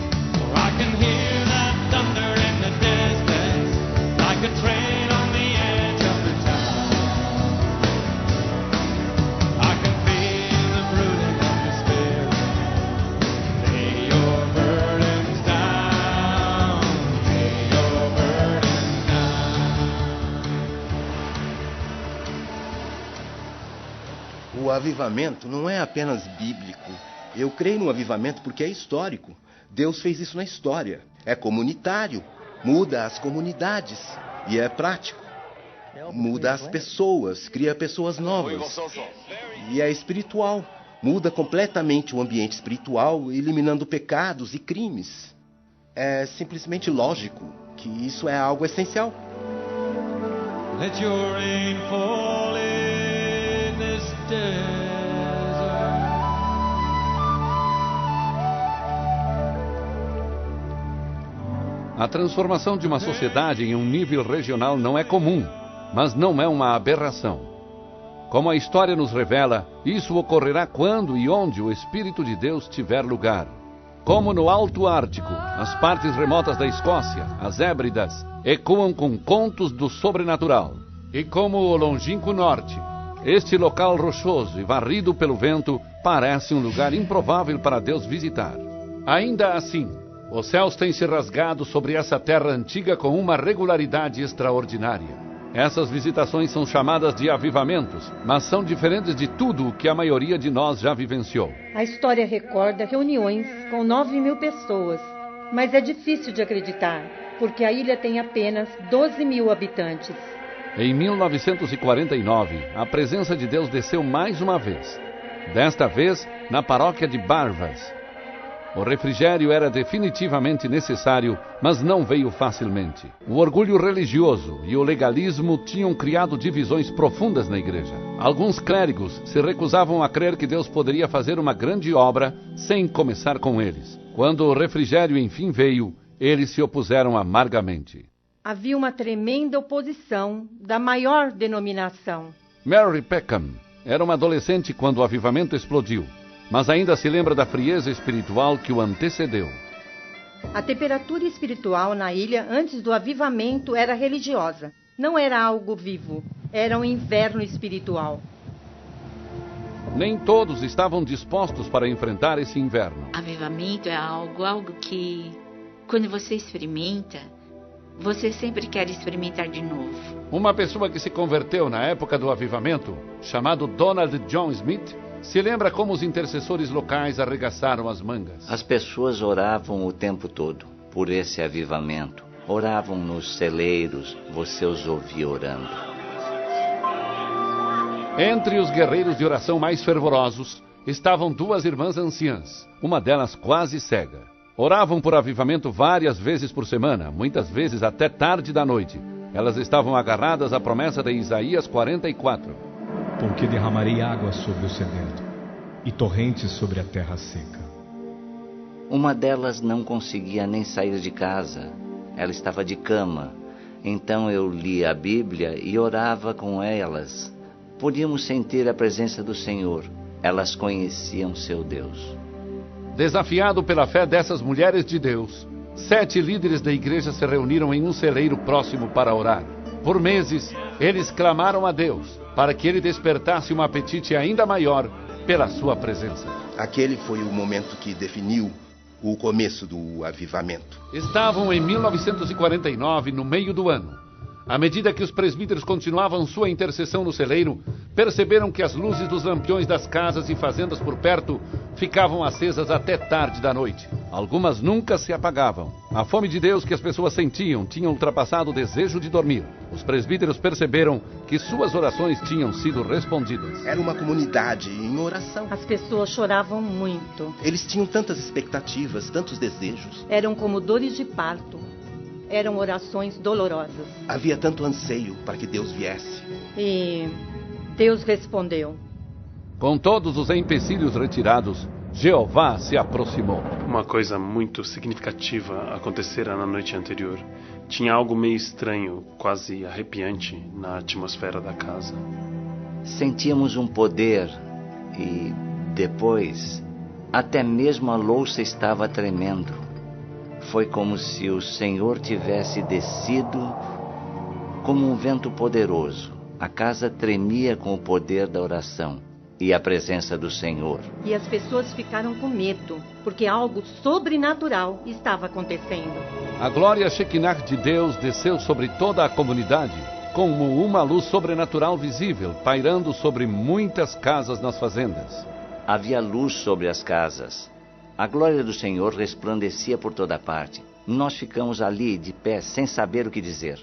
Speaker 24: O avivamento não é apenas bíblico. Eu creio no avivamento porque é histórico. Deus fez isso na história. É comunitário. Muda as comunidades. E é prático. Muda as pessoas. Cria pessoas novas. E é espiritual. Muda completamente o ambiente espiritual, eliminando pecados e crimes. É simplesmente lógico que isso é algo essencial.
Speaker 25: Let your rain fall in this desert.
Speaker 4: A transformação de uma sociedade em um nível regional não é comum, mas não é uma aberração. Como a história nos revela, isso ocorrerá quando e onde o Espírito de Deus tiver lugar. Como no Alto Ártico, as partes remotas da Escócia, as Hébridas, ecoam com contos do sobrenatural. E como o longínquo norte, este local rochoso e varrido pelo vento parece um lugar improvável para Deus visitar. Ainda assim, os céus têm se rasgado sobre essa terra antiga com uma regularidade extraordinária. Essas visitações são chamadas de avivamentos, mas são diferentes de tudo o que a maioria de nós já vivenciou.
Speaker 26: A história recorda reuniões com 9.000 pessoas, mas é difícil de acreditar, porque a ilha tem apenas 12.000 habitantes.
Speaker 4: Em 1949, a presença de Deus desceu mais uma vez. Desta vez, na paróquia de Barvas. O refrigério era definitivamente necessário, mas não veio facilmente. O orgulho religioso e o legalismo tinham criado divisões profundas na igreja. Alguns clérigos se recusavam a crer que Deus poderia fazer uma grande obra sem começar com eles. Quando o refrigério enfim veio, eles se opuseram amargamente.
Speaker 26: havia uma tremenda oposição da maior denominação.
Speaker 4: Mary Peckham era uma adolescente quando o avivamento explodiu, mas ainda se lembra da frieza espiritual que o antecedeu.
Speaker 26: A temperatura espiritual na ilha antes do avivamento era religiosa. Não era algo vivo, era um inverno espiritual.
Speaker 4: Nem todos estavam dispostos para enfrentar esse inverno.
Speaker 14: Avivamento é algo que, quando você experimenta, você sempre quer experimentar de novo.
Speaker 4: Uma pessoa que se converteu na época do avivamento, chamado Donald John Smith, se lembra como os intercessores locais arregaçaram as mangas.
Speaker 1: As pessoas oravam o tempo todo por esse avivamento. Oravam nos celeiros, você os ouvia orando.
Speaker 4: Entre os guerreiros de oração mais fervorosos estavam duas irmãs anciãs, uma delas quase cega. Oravam por avivamento várias vezes por semana, muitas vezes até tarde da noite. Elas estavam agarradas à promessa de Isaías 44.
Speaker 17: Porque derramarei água sobre o sedento e torrentes sobre a terra seca.
Speaker 1: Uma delas não conseguia nem sair de casa. Ela estava de cama. Então eu lia a Bíblia e orava com elas. Podíamos sentir a presença do Senhor. Elas conheciam seu Deus.
Speaker 4: Desafiado pela fé dessas mulheres de Deus, 7 líderes da igreja se reuniram em um celeiro próximo para orar. Por meses, eles clamaram a Deus para que ele despertasse um apetite ainda maior pela sua presença.
Speaker 24: Aquele foi o momento que definiu o começo do avivamento.
Speaker 4: Estavam em 1949, no meio do ano. À medida que os presbíteros continuavam sua intercessão no celeiro, perceberam que as luzes dos lampiões das casas e fazendas por perto ficavam acesas até tarde da noite. Algumas nunca se apagavam. A fome de Deus que as pessoas sentiam tinha ultrapassado o desejo de dormir. Os presbíteros perceberam que suas orações tinham sido respondidas.
Speaker 24: Era uma comunidade em oração.
Speaker 26: As pessoas choravam muito.
Speaker 24: Eles tinham tantas expectativas, tantos desejos.
Speaker 26: Eram como dores de parto. Eram orações dolorosas.
Speaker 24: Havia tanto anseio para que Deus viesse.
Speaker 26: E Deus respondeu.
Speaker 4: Com todos os empecilhos retirados, Jeová se aproximou.
Speaker 3: Uma coisa muito significativa acontecera na noite anterior. Tinha algo meio estranho, quase arrepiante, na atmosfera da casa.
Speaker 1: Sentíamos um poder e, depois, até mesmo a louça estava tremendo. Foi como se o Senhor tivesse descido como um vento poderoso. A casa tremia com o poder da oração e a presença do Senhor.
Speaker 26: E as pessoas ficaram com medo, porque algo sobrenatural estava acontecendo.
Speaker 4: A glória Shekinah de Deus desceu sobre toda a comunidade, como uma luz sobrenatural visível, pairando sobre muitas casas nas fazendas.
Speaker 1: Havia luz sobre as casas. A glória do Senhor resplandecia por toda parte. Nós ficamos ali, de pé, sem saber o que dizer.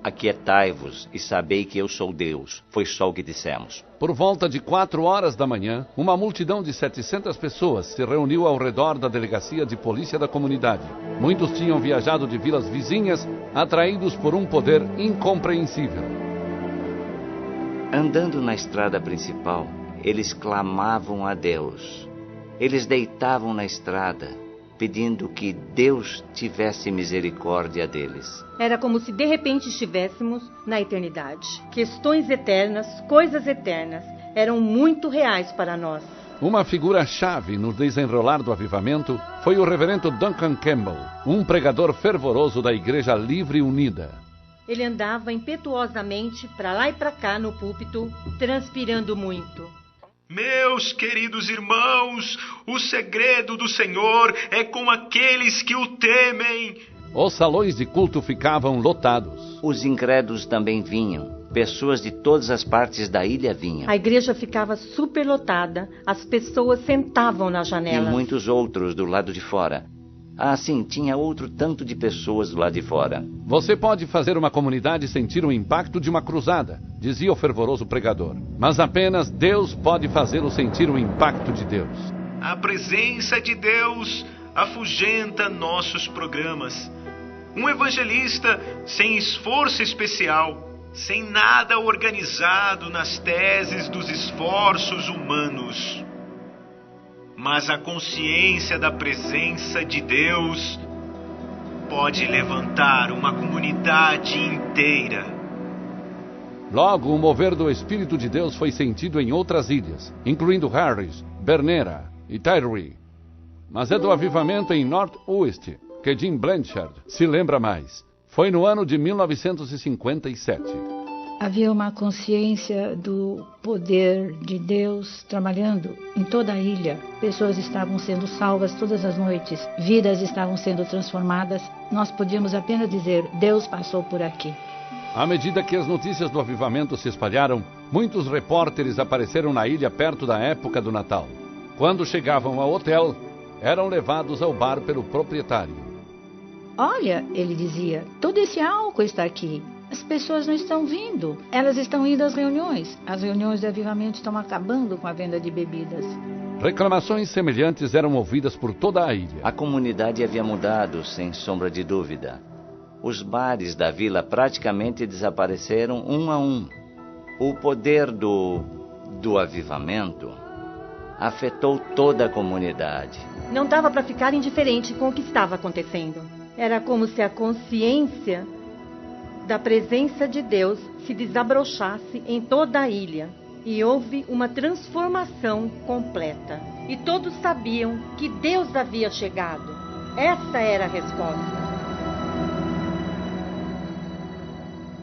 Speaker 1: Aquietai-vos e sabei que eu sou Deus. Foi só o que dissemos.
Speaker 4: Por volta de 4 horas da manhã, uma multidão de 700 pessoas se reuniu ao redor da delegacia de polícia da comunidade. Muitos tinham viajado de vilas vizinhas, atraídos por um poder incompreensível.
Speaker 1: Andando na estrada principal, eles clamavam a Deus. Eles deitavam na estrada, pedindo que Deus tivesse misericórdia deles.
Speaker 26: Era como se de repente estivéssemos na eternidade. Questões eternas, coisas eternas, eram muito reais para nós.
Speaker 4: Uma figura-chave no desenrolar do avivamento foi o reverendo Duncan Campbell, um pregador fervoroso da Igreja Livre Unida.
Speaker 26: Ele andava impetuosamente para lá e para cá no púlpito, transpirando muito.
Speaker 7: Meus queridos irmãos, o segredo do Senhor é com aqueles que o temem.
Speaker 4: Os salões de culto ficavam lotados.
Speaker 1: Os incrédulos também vinham. Pessoas de todas as partes da ilha vinham.
Speaker 26: A igreja ficava superlotada. As pessoas sentavam nas janelas.
Speaker 1: E muitos outros do lado de fora. Ah, sim, tinha outro tanto de pessoas do lado de fora.
Speaker 4: Você pode fazer uma comunidade sentir o impacto de uma cruzada, dizia o fervoroso pregador. Mas apenas Deus pode fazê-lo sentir o impacto de Deus.
Speaker 7: A presença de Deus afugenta nossos programas. Um evangelista sem esforço especial, sem nada organizado nas teses dos esforços humanos. Mas a consciência da presença de Deus pode levantar uma comunidade inteira.
Speaker 4: Logo, o mover do Espírito de Deus foi sentido em outras ilhas, incluindo Harris, Bernera e Tiree. Mas é do avivamento em North-West que Jim Blanchard se lembra mais. Foi no ano de 1957.
Speaker 21: Havia uma consciência do poder de Deus trabalhando em toda a ilha. Pessoas estavam sendo salvas todas as noites. Vidas estavam sendo transformadas. Nós podíamos apenas dizer, Deus passou por aqui.
Speaker 4: À medida que as notícias do avivamento se espalharam, muitos repórteres apareceram na ilha perto da época do Natal. Quando chegavam ao hotel, eram levados ao bar pelo proprietário.
Speaker 21: Olha, ele dizia, todo esse álcool está aqui. As pessoas não estão vindo. Elas estão indo às reuniões. As reuniões de avivamento estão acabando com a venda de bebidas.
Speaker 4: Reclamações semelhantes eram ouvidas por toda a ilha.
Speaker 1: A comunidade havia mudado, sem sombra de dúvida. Os bares da vila praticamente desapareceram um a um. O poder do avivamento afetou toda a comunidade.
Speaker 26: Não dava para ficar indiferente com o que estava acontecendo. Era como se a consciência da presença de Deus se desabrochasse em toda a ilha. E houve uma transformação completa. E todos sabiam que Deus havia chegado. Essa era a resposta.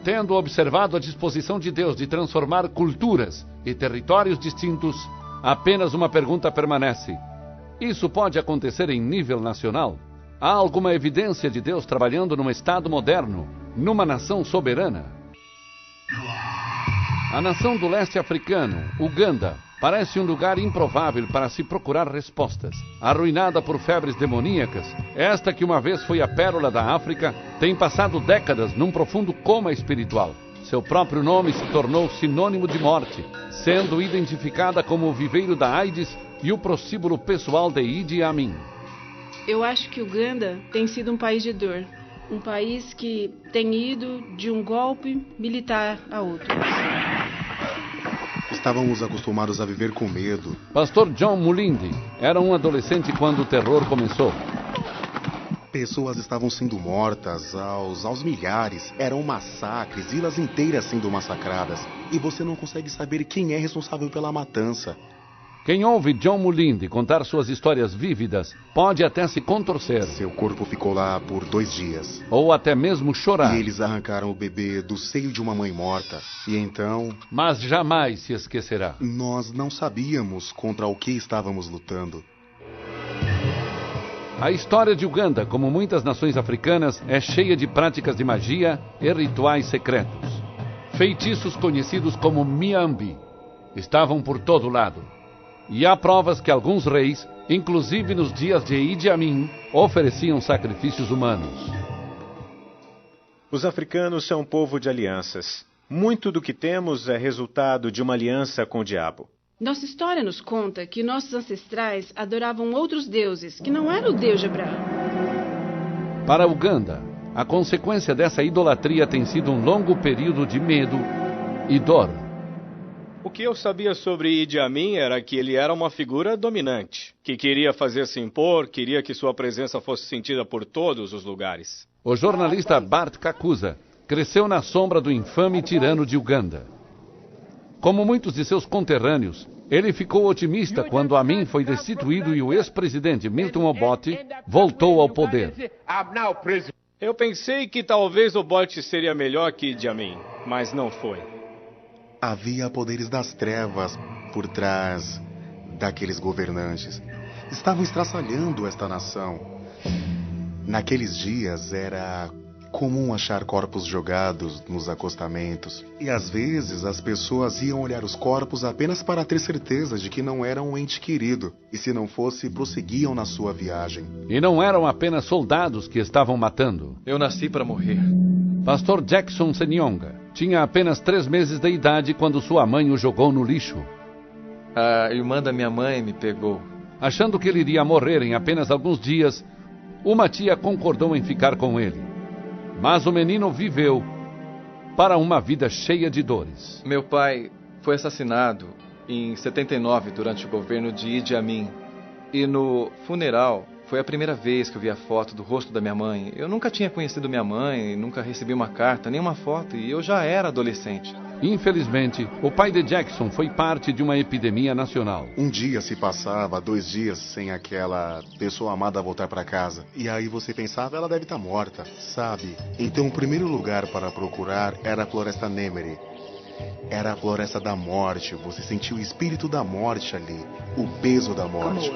Speaker 4: Tendo observado a disposição de Deus de transformar culturas e territórios distintos, apenas uma pergunta permanece. Isso pode acontecer em nível nacional? Há alguma evidência de Deus trabalhando num Estado moderno, numa nação soberana? A nação do leste africano, Uganda, parece um lugar improvável para se procurar respostas. Arruinada por febres demoníacas, esta que uma vez foi a pérola da África, tem passado décadas num profundo coma espiritual. Seu próprio nome se tornou sinônimo de morte, sendo identificada como o viveiro da AIDS e o prostíbulo pessoal de Idi Amin.
Speaker 9: Eu acho que Uganda tem sido um país de dor. Um país que tem ido de um golpe militar a outro.
Speaker 8: Estávamos acostumados a viver com medo.
Speaker 4: Pastor John Mulindi era um adolescente quando o terror começou.
Speaker 8: Pessoas estavam sendo mortas aos milhares. Eram massacres, ilhas inteiras sendo massacradas. E você não consegue saber quem é responsável pela matança.
Speaker 4: Quem ouve John Mulindi contar suas histórias vívidas pode até se contorcer.
Speaker 8: Seu corpo ficou lá por 2 dias.
Speaker 4: Ou até mesmo chorar.
Speaker 8: E eles arrancaram o bebê do seio de uma mãe morta. E então...
Speaker 4: Mas jamais se esquecerá.
Speaker 8: Nós não sabíamos contra o que estávamos lutando.
Speaker 4: A história de Uganda, como muitas nações africanas, é cheia de práticas de magia e rituais secretos. Feitiços conhecidos como Miambi estavam por todo lado. E há provas que alguns reis, inclusive nos dias de Idi Amin, ofereciam sacrifícios humanos.
Speaker 10: Os africanos são um povo de alianças. Muito do que temos é resultado de uma aliança com o diabo.
Speaker 9: Nossa história nos conta que nossos ancestrais adoravam outros deuses, que não era o Deus de Abraão.
Speaker 4: Para Uganda, a consequência dessa idolatria tem sido um longo período de medo e dor.
Speaker 11: O que eu sabia sobre Idi Amin era que ele era uma figura dominante, que queria fazer-se impor, queria que sua presença fosse sentida por todos os lugares.
Speaker 4: O jornalista Bart Kakuza cresceu na sombra do infame tirano de Uganda. Como muitos de seus conterrâneos, ele ficou otimista quando Amin foi destituído e o ex-presidente Milton Obote voltou ao poder.
Speaker 11: Eu pensei que talvez Obote seria melhor que Idi Amin, mas não foi.
Speaker 8: Havia poderes das trevas por trás daqueles governantes. Estavam estraçalhando esta nação. Naqueles dias era comum achar corpos jogados nos acostamentos. E às vezes as pessoas iam olhar os corpos apenas para ter certeza de que não eram um ente querido. E se não fosse, prosseguiam na sua viagem.
Speaker 4: E não eram apenas soldados que estavam matando.
Speaker 5: Eu nasci para morrer.
Speaker 4: Pastor Jackson Senyonga tinha apenas 3 meses de idade quando sua mãe o jogou no lixo.
Speaker 5: A irmã da minha mãe me pegou.
Speaker 4: Achando que ele iria morrer em apenas alguns dias, uma tia concordou em ficar com ele. Mas o menino viveu para uma vida cheia de dores.
Speaker 5: Meu pai foi assassinado em 79 durante o governo de Idi Amin. E no funeral Foi a primeira vez que eu vi a foto do rosto da minha mãe. Eu nunca tinha conhecido minha mãe, nunca recebi uma carta, nem uma foto, e eu já era adolescente.
Speaker 4: Infelizmente, o pai de Jackson foi parte de uma epidemia nacional.
Speaker 8: Um dia se passava, 2 dias sem aquela pessoa amada voltar para casa. E aí você pensava, ela deve estar morta, sabe? Então o primeiro lugar para procurar era a Floresta Nemery. Era a Floresta da Morte. Você sentiu o espírito da morte ali, o peso da morte.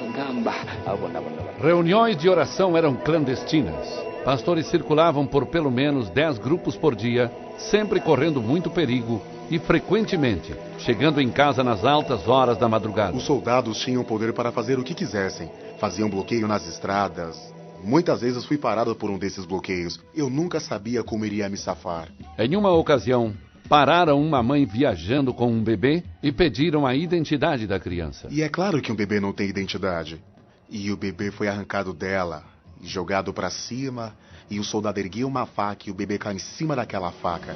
Speaker 4: Reuniões de oração eram clandestinas. Pastores circulavam por pelo menos 10 grupos por dia, sempre correndo muito perigo e frequentemente chegando em casa nas altas horas da madrugada.
Speaker 8: Os soldados tinham poder para fazer o que quisessem. Faziam bloqueio nas estradas. Muitas vezes fui parado por um desses bloqueios. Eu nunca sabia como iria me safar.
Speaker 4: Em uma ocasião, pararam uma mãe viajando com um bebê e pediram a identidade da criança.
Speaker 8: E é claro que um bebê não tem identidade. E o bebê foi arrancado dela, jogado para cima, e o soldado ergueu uma faca e o bebê caiu em cima daquela faca.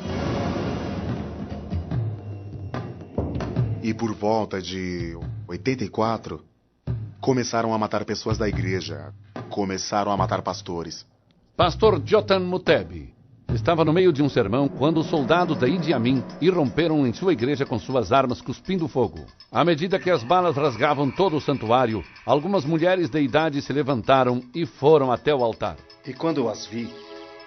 Speaker 8: E por volta de 84, começaram a matar pessoas da igreja. Começaram a matar pastores.
Speaker 4: Pastor Jotan Mutebi estava no meio de um sermão quando os soldados da Idi Amin irromperam em sua igreja com suas armas cuspindo fogo. À medida que as balas rasgavam todo o santuário, algumas mulheres de idade se levantaram e foram até o altar.
Speaker 12: E quando as vi,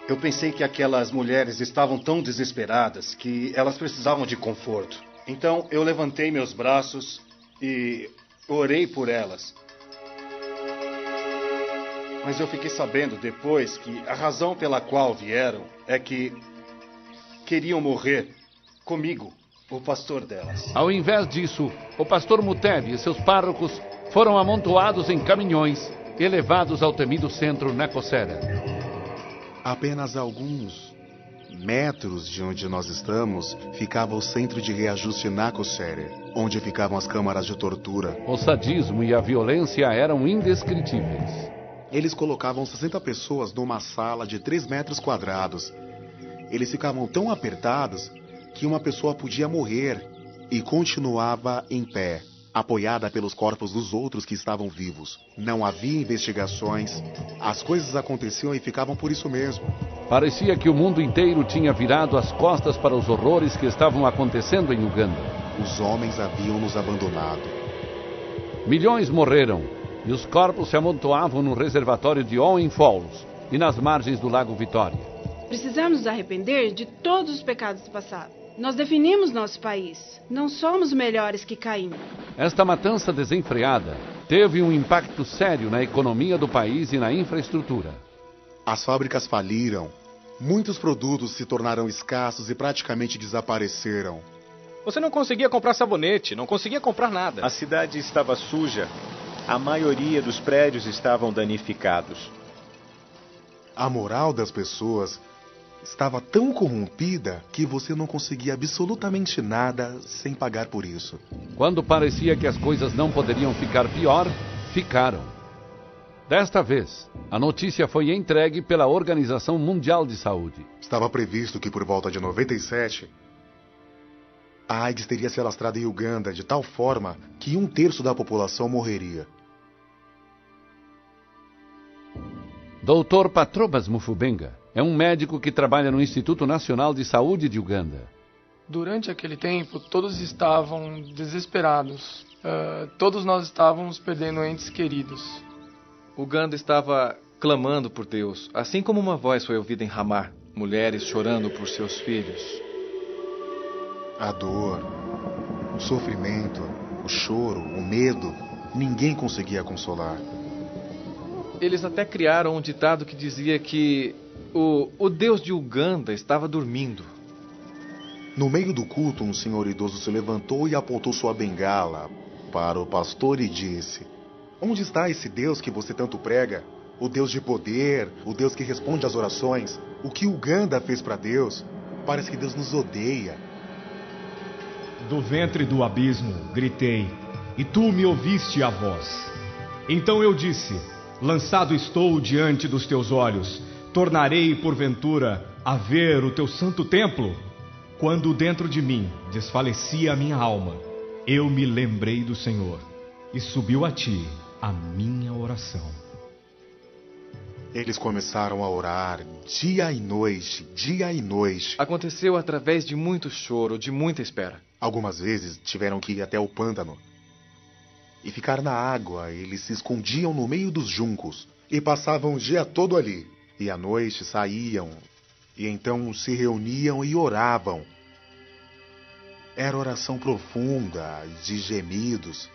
Speaker 12: eu pensei que aquelas mulheres estavam tão desesperadas que elas precisavam de conforto. Então eu levantei meus braços e orei por elas. Mas eu fiquei sabendo depois que a razão pela qual vieram é que queriam morrer comigo, o pastor delas.
Speaker 4: Ao invés disso, o pastor Mutebi e seus párrocos foram amontoados em caminhões e levados ao temido centro Nakosera.
Speaker 8: Apenas alguns metros de onde nós estamos ficava o centro de reajuste Nakosera, onde ficavam as câmaras de tortura.
Speaker 4: O sadismo e a violência eram indescritíveis.
Speaker 8: Eles colocavam 60 pessoas numa sala de 3 metros quadrados. Eles ficavam tão apertados que uma pessoa podia morrer e continuava em pé, apoiada pelos corpos dos outros que estavam vivos. Não havia investigações, as coisas aconteciam e ficavam por isso mesmo.
Speaker 4: Parecia que o mundo inteiro tinha virado as costas para os horrores que estavam acontecendo em Uganda.
Speaker 8: Os homens haviam nos abandonado.
Speaker 4: Milhões morreram. E os corpos se amontoavam no reservatório de Owen Falls e nas margens do Lago Vitória.
Speaker 16: Precisamos nos arrepender de todos os pecados do passado. Nós definimos nosso país. Não somos melhores que Caim.
Speaker 4: Esta matança desenfreada teve um impacto sério na economia do país e na infraestrutura.
Speaker 8: As fábricas faliram. Muitos produtos se tornaram escassos e praticamente desapareceram.
Speaker 11: Você não conseguia comprar sabonete, não conseguia comprar nada.
Speaker 10: A cidade estava suja. A maioria dos prédios estavam danificados.
Speaker 8: A moral das pessoas estava tão corrompida que você não conseguia absolutamente nada sem pagar por isso.
Speaker 4: Quando parecia que as coisas não poderiam ficar pior, ficaram. Desta vez, a notícia foi entregue pela Organização Mundial de Saúde.
Speaker 8: Estava previsto que por volta de 97... a AIDS teria se alastrado em Uganda de tal forma que 1/3 da população morreria.
Speaker 4: Dr. Patrobas Mufubenga é um médico que trabalha no Instituto Nacional de Saúde de Uganda.
Speaker 18: Durante aquele tempo, todos estavam desesperados. Todos nós estávamos perdendo entes queridos.
Speaker 5: Uganda estava clamando por Deus, assim como uma voz foi ouvida em Ramá, mulheres chorando por seus filhos.
Speaker 8: A dor, o sofrimento, o choro, o medo, ninguém conseguia consolar.
Speaker 5: Eles até criaram um ditado que dizia que o Deus de Uganda estava dormindo.
Speaker 8: No meio do culto, um senhor idoso se levantou e apontou sua bengala para o pastor e disse: "Onde está esse Deus que você tanto prega? O Deus de poder, o Deus que responde às orações? O que Uganda fez para Deus? Parece que Deus nos odeia."
Speaker 17: Do ventre do abismo, gritei, e tu me ouviste a voz. Então eu disse: lançado estou diante dos teus olhos, tornarei porventura a ver o teu santo templo? Quando dentro de mim desfalecia a minha alma, eu me lembrei do Senhor, e subiu a ti a minha oração.
Speaker 8: Eles começaram a orar dia e noite, dia e noite.
Speaker 5: Aconteceu através de muito choro, de muita espera.
Speaker 8: Algumas vezes tiveram que ir até o pântano e ficar na água. Eles se escondiam no meio dos juncos e passavam o dia todo ali. E à noite saíam e então se reuniam e oravam. Era oração profunda, de gemidos.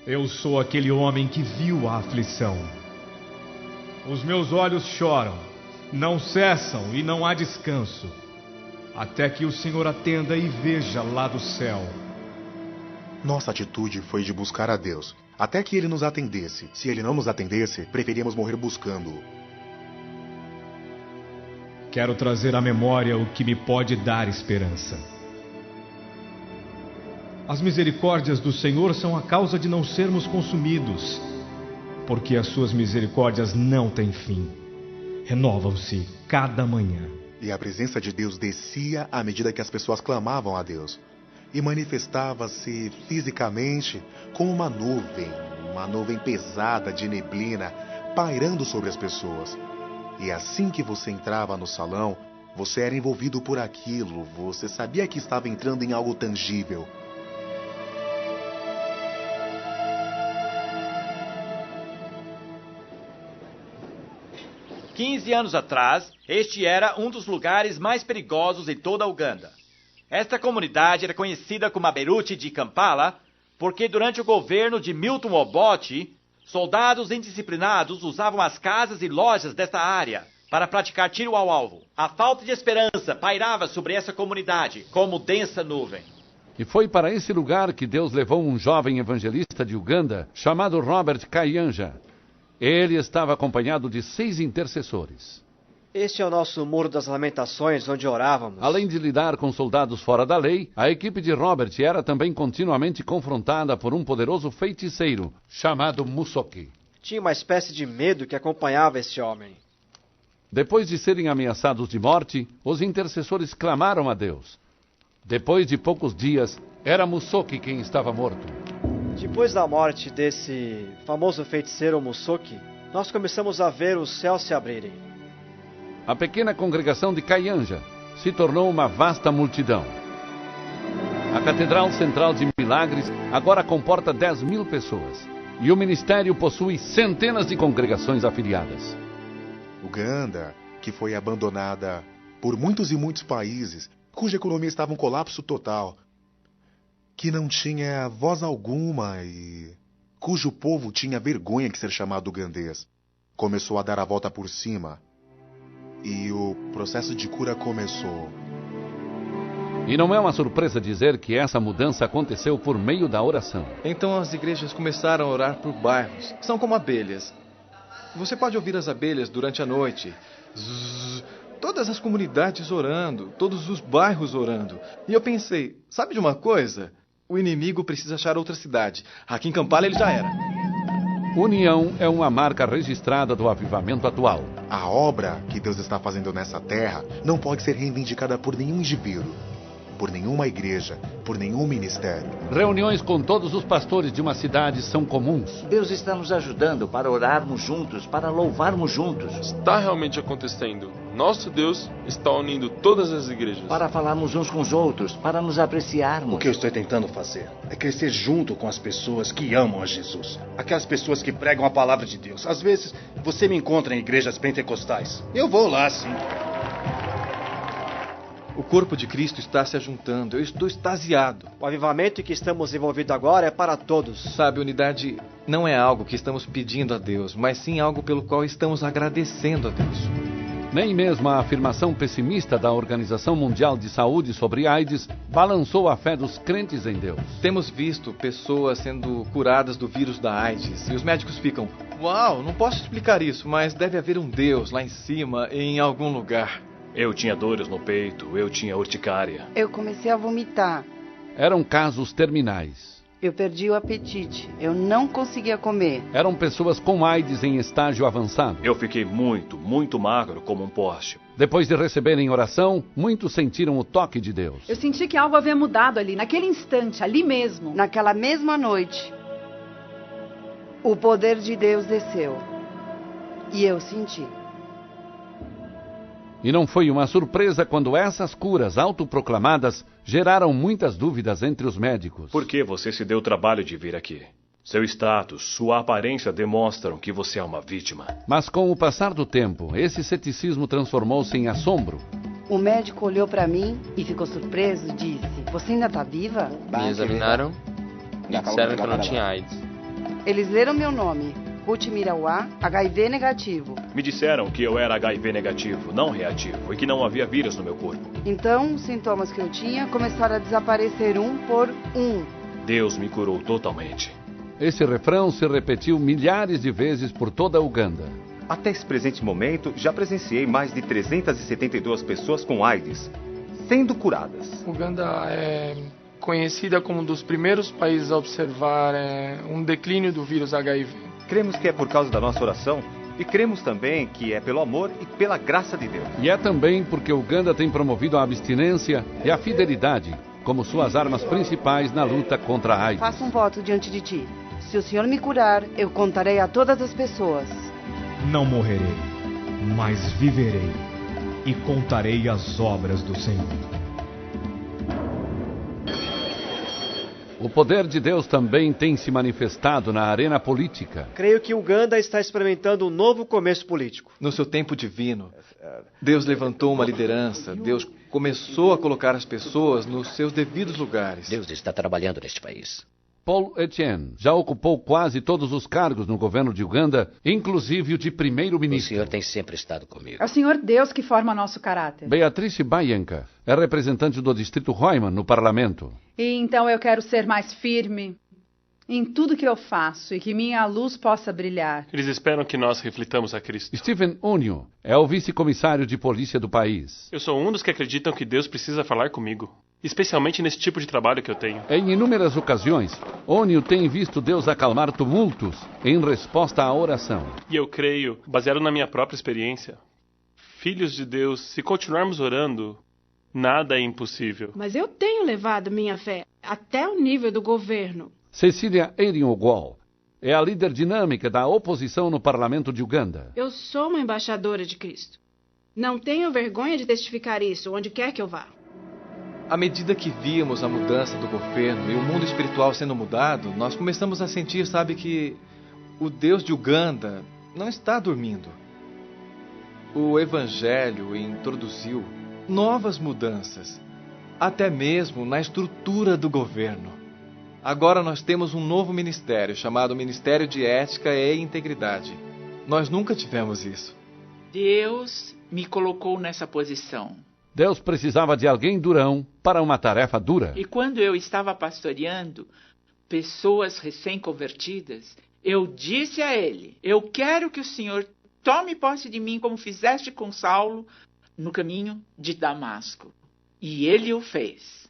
Speaker 17: Eu sou aquele homem que viu a aflição. Os meus olhos choram, não cessam e não há descanso, até que o Senhor atenda e veja lá do céu.
Speaker 8: Nossa atitude foi de buscar a Deus, até que Ele nos atendesse. Se Ele não nos atendesse, preferíamos morrer buscando-o.
Speaker 17: Quero trazer à memória o que me pode dar esperança. As misericórdias do Senhor são a causa de não sermos consumidos, porque as suas misericórdias não têm fim. Renovam-se cada manhã.
Speaker 8: E a presença de Deus descia à medida que as pessoas clamavam a Deus. E manifestava-se fisicamente como uma nuvem pesada de neblina, pairando sobre as pessoas. E assim que você entrava no salão, você era envolvido por aquilo, você sabia que estava entrando em algo tangível.
Speaker 6: Quinze anos atrás, este era um dos lugares mais perigosos em toda a Uganda. Esta comunidade era conhecida como a Beirute de Kampala, porque durante o governo de Milton Obote, soldados indisciplinados usavam as casas e lojas desta área para praticar tiro ao alvo. A falta de esperança pairava sobre essa comunidade como densa nuvem.
Speaker 4: E foi para esse lugar que Deus levou um jovem evangelista de Uganda chamado Robert Kayanja. Ele estava acompanhado de 6 intercessores.
Speaker 13: Este é o nosso Muro das Lamentações, onde orávamos.
Speaker 4: Além de lidar com soldados fora da lei, a equipe de Robert era também continuamente confrontada por um poderoso feiticeiro chamado Musoki.
Speaker 13: Tinha uma espécie de medo que acompanhava este homem.
Speaker 4: Depois de serem ameaçados de morte, os intercessores clamaram a Deus. Depois de poucos dias, era Musoki quem estava morto.
Speaker 13: Depois da morte desse famoso feiticeiro Musoki, nós começamos a ver os céus se abrirem.
Speaker 4: A pequena congregação de Kayanja se tornou uma vasta multidão. A Catedral Central de Milagres agora comporta 10.000 pessoas. E o ministério possui centenas de congregações afiliadas.
Speaker 8: Uganda, que foi abandonada por muitos e muitos países, cuja economia estava em colapso total, que não tinha voz alguma e cujo povo tinha vergonha de ser chamado ugandês, começou a dar a volta por cima e o processo de cura começou.
Speaker 4: E não é uma surpresa dizer que essa mudança aconteceu por meio da oração.
Speaker 5: Então as igrejas começaram a orar por bairros. São como abelhas. Você pode ouvir as abelhas durante a noite. Zzz, todas as comunidades orando, todos os bairros orando. E eu pensei, sabe de uma coisa? O inimigo precisa achar outra cidade. Aqui em Kampala ele já era.
Speaker 4: União é uma marca registrada do avivamento atual.
Speaker 8: A obra que Deus está fazendo nessa terra não pode ser reivindicada por nenhum indivíduo, por nenhuma igreja, por nenhum ministério.
Speaker 4: Reuniões com todos os pastores de uma cidade são comuns.
Speaker 1: Deus está nos ajudando para orarmos juntos, para louvarmos juntos.
Speaker 3: Está realmente acontecendo. Nosso Deus está unindo todas as igrejas.
Speaker 1: Para falarmos uns com os outros, para nos apreciarmos.
Speaker 12: O que eu estou tentando fazer é crescer junto com as pessoas que amam a Jesus. Aquelas pessoas que pregam a palavra de Deus. Às vezes, você me encontra em igrejas pentecostais. Eu vou lá, sim.
Speaker 5: O corpo de Cristo está se ajuntando. Eu estou extasiado.
Speaker 13: O avivamento em que estamos envolvidos agora é para todos.
Speaker 5: Sabe, unidade não é algo que estamos pedindo a Deus, mas sim algo pelo qual estamos agradecendo a Deus.
Speaker 4: Nem mesmo a afirmação pessimista da Organização Mundial de Saúde sobre AIDS balançou a fé dos crentes em Deus.
Speaker 5: Temos visto pessoas sendo curadas do vírus da AIDS e os médicos ficam: uau, não posso explicar isso, mas deve haver um Deus lá em cima, em algum lugar.
Speaker 15: Eu tinha dores no peito, eu tinha urticária.
Speaker 19: Eu comecei a vomitar.
Speaker 4: Eram casos terminais.
Speaker 19: Eu perdi o apetite. Eu não conseguia comer.
Speaker 4: Eram pessoas com AIDS em estágio avançado.
Speaker 15: Eu fiquei muito magro, como um poste.
Speaker 4: Depois de receberem oração, muitos sentiram o toque de Deus.
Speaker 20: Eu senti que algo havia mudado ali, naquele instante, ali mesmo.
Speaker 19: Naquela mesma noite, o poder de Deus desceu. E eu senti.
Speaker 4: E não foi uma surpresa quando essas curas autoproclamadas geraram muitas dúvidas entre os médicos.
Speaker 15: Por que você se deu o trabalho de vir aqui? Seu status, sua aparência demonstram que você é uma vítima.
Speaker 4: Mas com o passar do tempo, esse ceticismo transformou-se em assombro.
Speaker 19: O médico olhou para mim e ficou surpreso e disse: "Você ainda está viva?"
Speaker 2: Me examinaram e disseram que eu não tinha AIDS.
Speaker 19: Eles leram meu nome, Ruth Mirauá, HIV negativo.
Speaker 15: Me disseram que eu era HIV negativo, não reativo, e que não havia vírus no meu corpo.
Speaker 19: Então, os sintomas que eu tinha começaram a desaparecer um por um.
Speaker 15: Deus me curou totalmente.
Speaker 4: Esse refrão se repetiu milhares de vezes por toda a Uganda.
Speaker 14: Até esse presente momento, já presenciei mais de 372 pessoas com AIDS sendo curadas.
Speaker 18: Uganda é conhecida como um dos primeiros países a observar um declínio do vírus HIV.
Speaker 14: Cremos que é por causa da nossa oração e cremos também que é pelo amor e pela graça de Deus.
Speaker 4: E é também porque Uganda tem promovido a abstinência e a fidelidade como suas armas principais na luta contra a AIDS.
Speaker 19: Faça um voto diante de ti. Se o Senhor me curar, eu contarei a todas as pessoas.
Speaker 17: Não morrerei, mas viverei e contarei as obras do Senhor.
Speaker 4: O poder de Deus também tem se manifestado na arena política.
Speaker 13: Creio que Uganda está experimentando um novo começo político.
Speaker 5: No seu tempo divino, Deus levantou uma liderança, Deus começou a colocar as pessoas nos seus devidos lugares.
Speaker 22: Deus está trabalhando neste país.
Speaker 4: Paul Etienne já ocupou quase todos os cargos no governo de Uganda, inclusive o de primeiro-ministro.
Speaker 22: O senhor tem sempre estado comigo.
Speaker 20: É o Senhor Deus que forma nosso caráter.
Speaker 4: Beatrice Bayenka é representante do distrito Roiman no parlamento.
Speaker 20: E então eu quero ser mais firme em tudo que eu faço e que minha luz possa brilhar.
Speaker 3: Eles esperam que nós reflitamos a Cristo.
Speaker 4: Stephen Unio é o vice-comissário de polícia do país.
Speaker 3: Eu sou um dos que acreditam que Deus precisa falar comigo, especialmente nesse tipo de trabalho que eu tenho.
Speaker 4: Em inúmeras ocasiões, Unio tem visto Deus acalmar tumultos em resposta à oração.
Speaker 3: E eu creio, baseado na minha própria experiência, filhos de Deus, se continuarmos orando, nada é impossível.
Speaker 16: Mas eu tenho levado minha fé até o nível do governo.
Speaker 4: Cecília Erin-Ogwal é a líder dinâmica da oposição no parlamento de Uganda.
Speaker 16: Eu sou uma embaixadora de Cristo. Não tenho vergonha de testificar isso onde quer que eu vá.
Speaker 5: À medida que víamos a mudança do governo e o mundo espiritual sendo mudado, nós começamos a sentir, sabe, que o Deus de Uganda não está dormindo. O Evangelho introduziu novas mudanças, até mesmo na estrutura do governo. Agora nós temos um novo ministério, chamado Ministério de Ética e Integridade. Nós nunca tivemos isso.
Speaker 23: Deus me colocou nessa posição.
Speaker 4: Deus precisava de alguém durão para uma tarefa dura.
Speaker 23: E quando eu estava pastoreando pessoas recém-convertidas, eu disse a ele: eu quero que o Senhor tome posse de mim como fizeste com Saulo no caminho de Damasco. E ele o fez.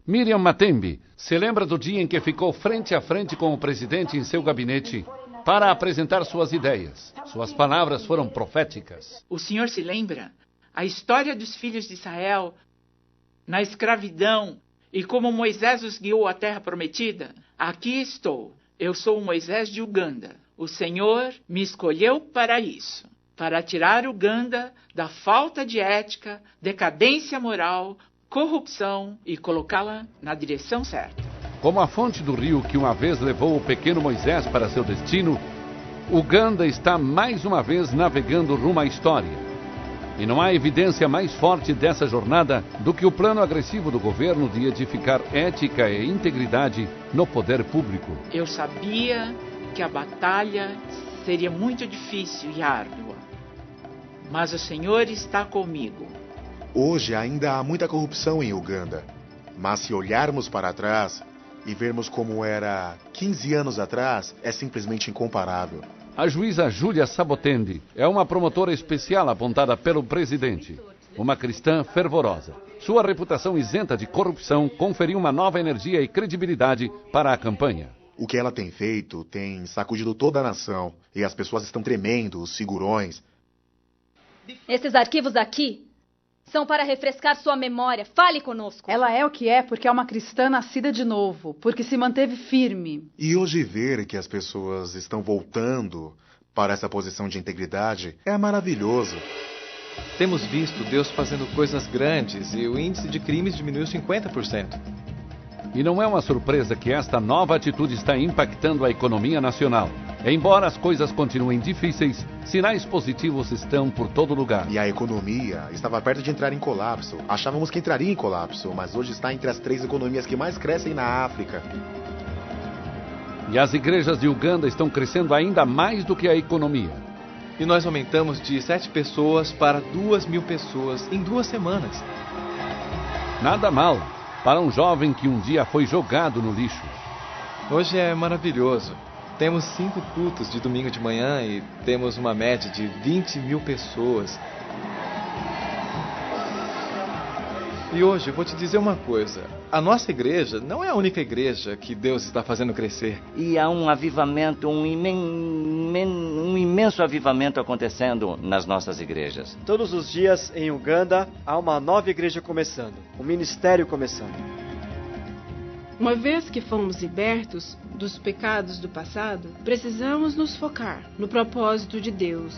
Speaker 4: Miriam Matembe se lembra do dia em que ficou frente a frente com o presidente em seu gabinete para apresentar suas ideias. Suas palavras foram proféticas.
Speaker 23: O senhor se lembra? A história dos filhos de Israel na escravidão e como Moisés os guiou à terra prometida? Aqui estou. Eu sou o Moisés de Uganda. O Senhor me escolheu para isso. Para tirar Uganda da falta de ética, decadência moral, corrupção e colocá-la na direção certa.
Speaker 4: Como a fonte do rio que uma vez levou o pequeno Moisés para seu destino, Uganda está mais uma vez navegando rumo à história. E não há evidência mais forte dessa jornada do que o plano agressivo do governo de edificar ética e integridade no poder público.
Speaker 23: Eu sabia que a batalha seria muito difícil e árdua, mas o Senhor está comigo.
Speaker 8: Hoje ainda há muita corrupção em Uganda, mas se olharmos para trás e vermos como era 15 anos atrás, é simplesmente incomparável.
Speaker 4: A juíza Júlia Sabotende é uma promotora especial apontada pelo presidente, uma cristã fervorosa. Sua reputação isenta de corrupção conferiu uma nova energia e credibilidade para a campanha.
Speaker 8: O que ela tem feito tem sacudido toda a nação e as pessoas estão tremendo, os figurões.
Speaker 24: Esses arquivos aqui são para refrescar sua memória. Fale conosco.
Speaker 20: Ela é o que é porque é uma cristã nascida de novo, porque se manteve firme.
Speaker 8: E hoje ver que as pessoas estão voltando para essa posição de integridade é maravilhoso.
Speaker 5: Temos visto Deus fazendo coisas grandes e o índice de crimes diminuiu 50%.
Speaker 4: E não é uma surpresa que esta nova atitude está impactando a economia nacional. Embora as coisas continuem difíceis, sinais positivos estão por todo lugar.
Speaker 8: E a economia estava perto de entrar em colapso. Achávamos que entraria em colapso, mas hoje está entre as 3 economias que mais crescem na África.
Speaker 4: E as igrejas de Uganda estão crescendo ainda mais do que a economia.
Speaker 5: E nós aumentamos de 7 pessoas para 2.000 pessoas em 2 semanas.
Speaker 4: Nada mal para um jovem que um dia foi jogado no lixo.
Speaker 5: Hoje é maravilhoso. Temos 5 cultos de domingo de manhã e temos uma média de 20.000 pessoas. E hoje eu vou te dizer uma coisa. A nossa igreja não é a única igreja que Deus está fazendo crescer.
Speaker 1: E há um avivamento, um imenso avivamento acontecendo nas nossas igrejas.
Speaker 13: Todos os dias em Uganda há uma nova igreja começando, um ministério começando.
Speaker 16: Uma vez que fomos libertos dos pecados do passado, precisamos nos focar no propósito de Deus.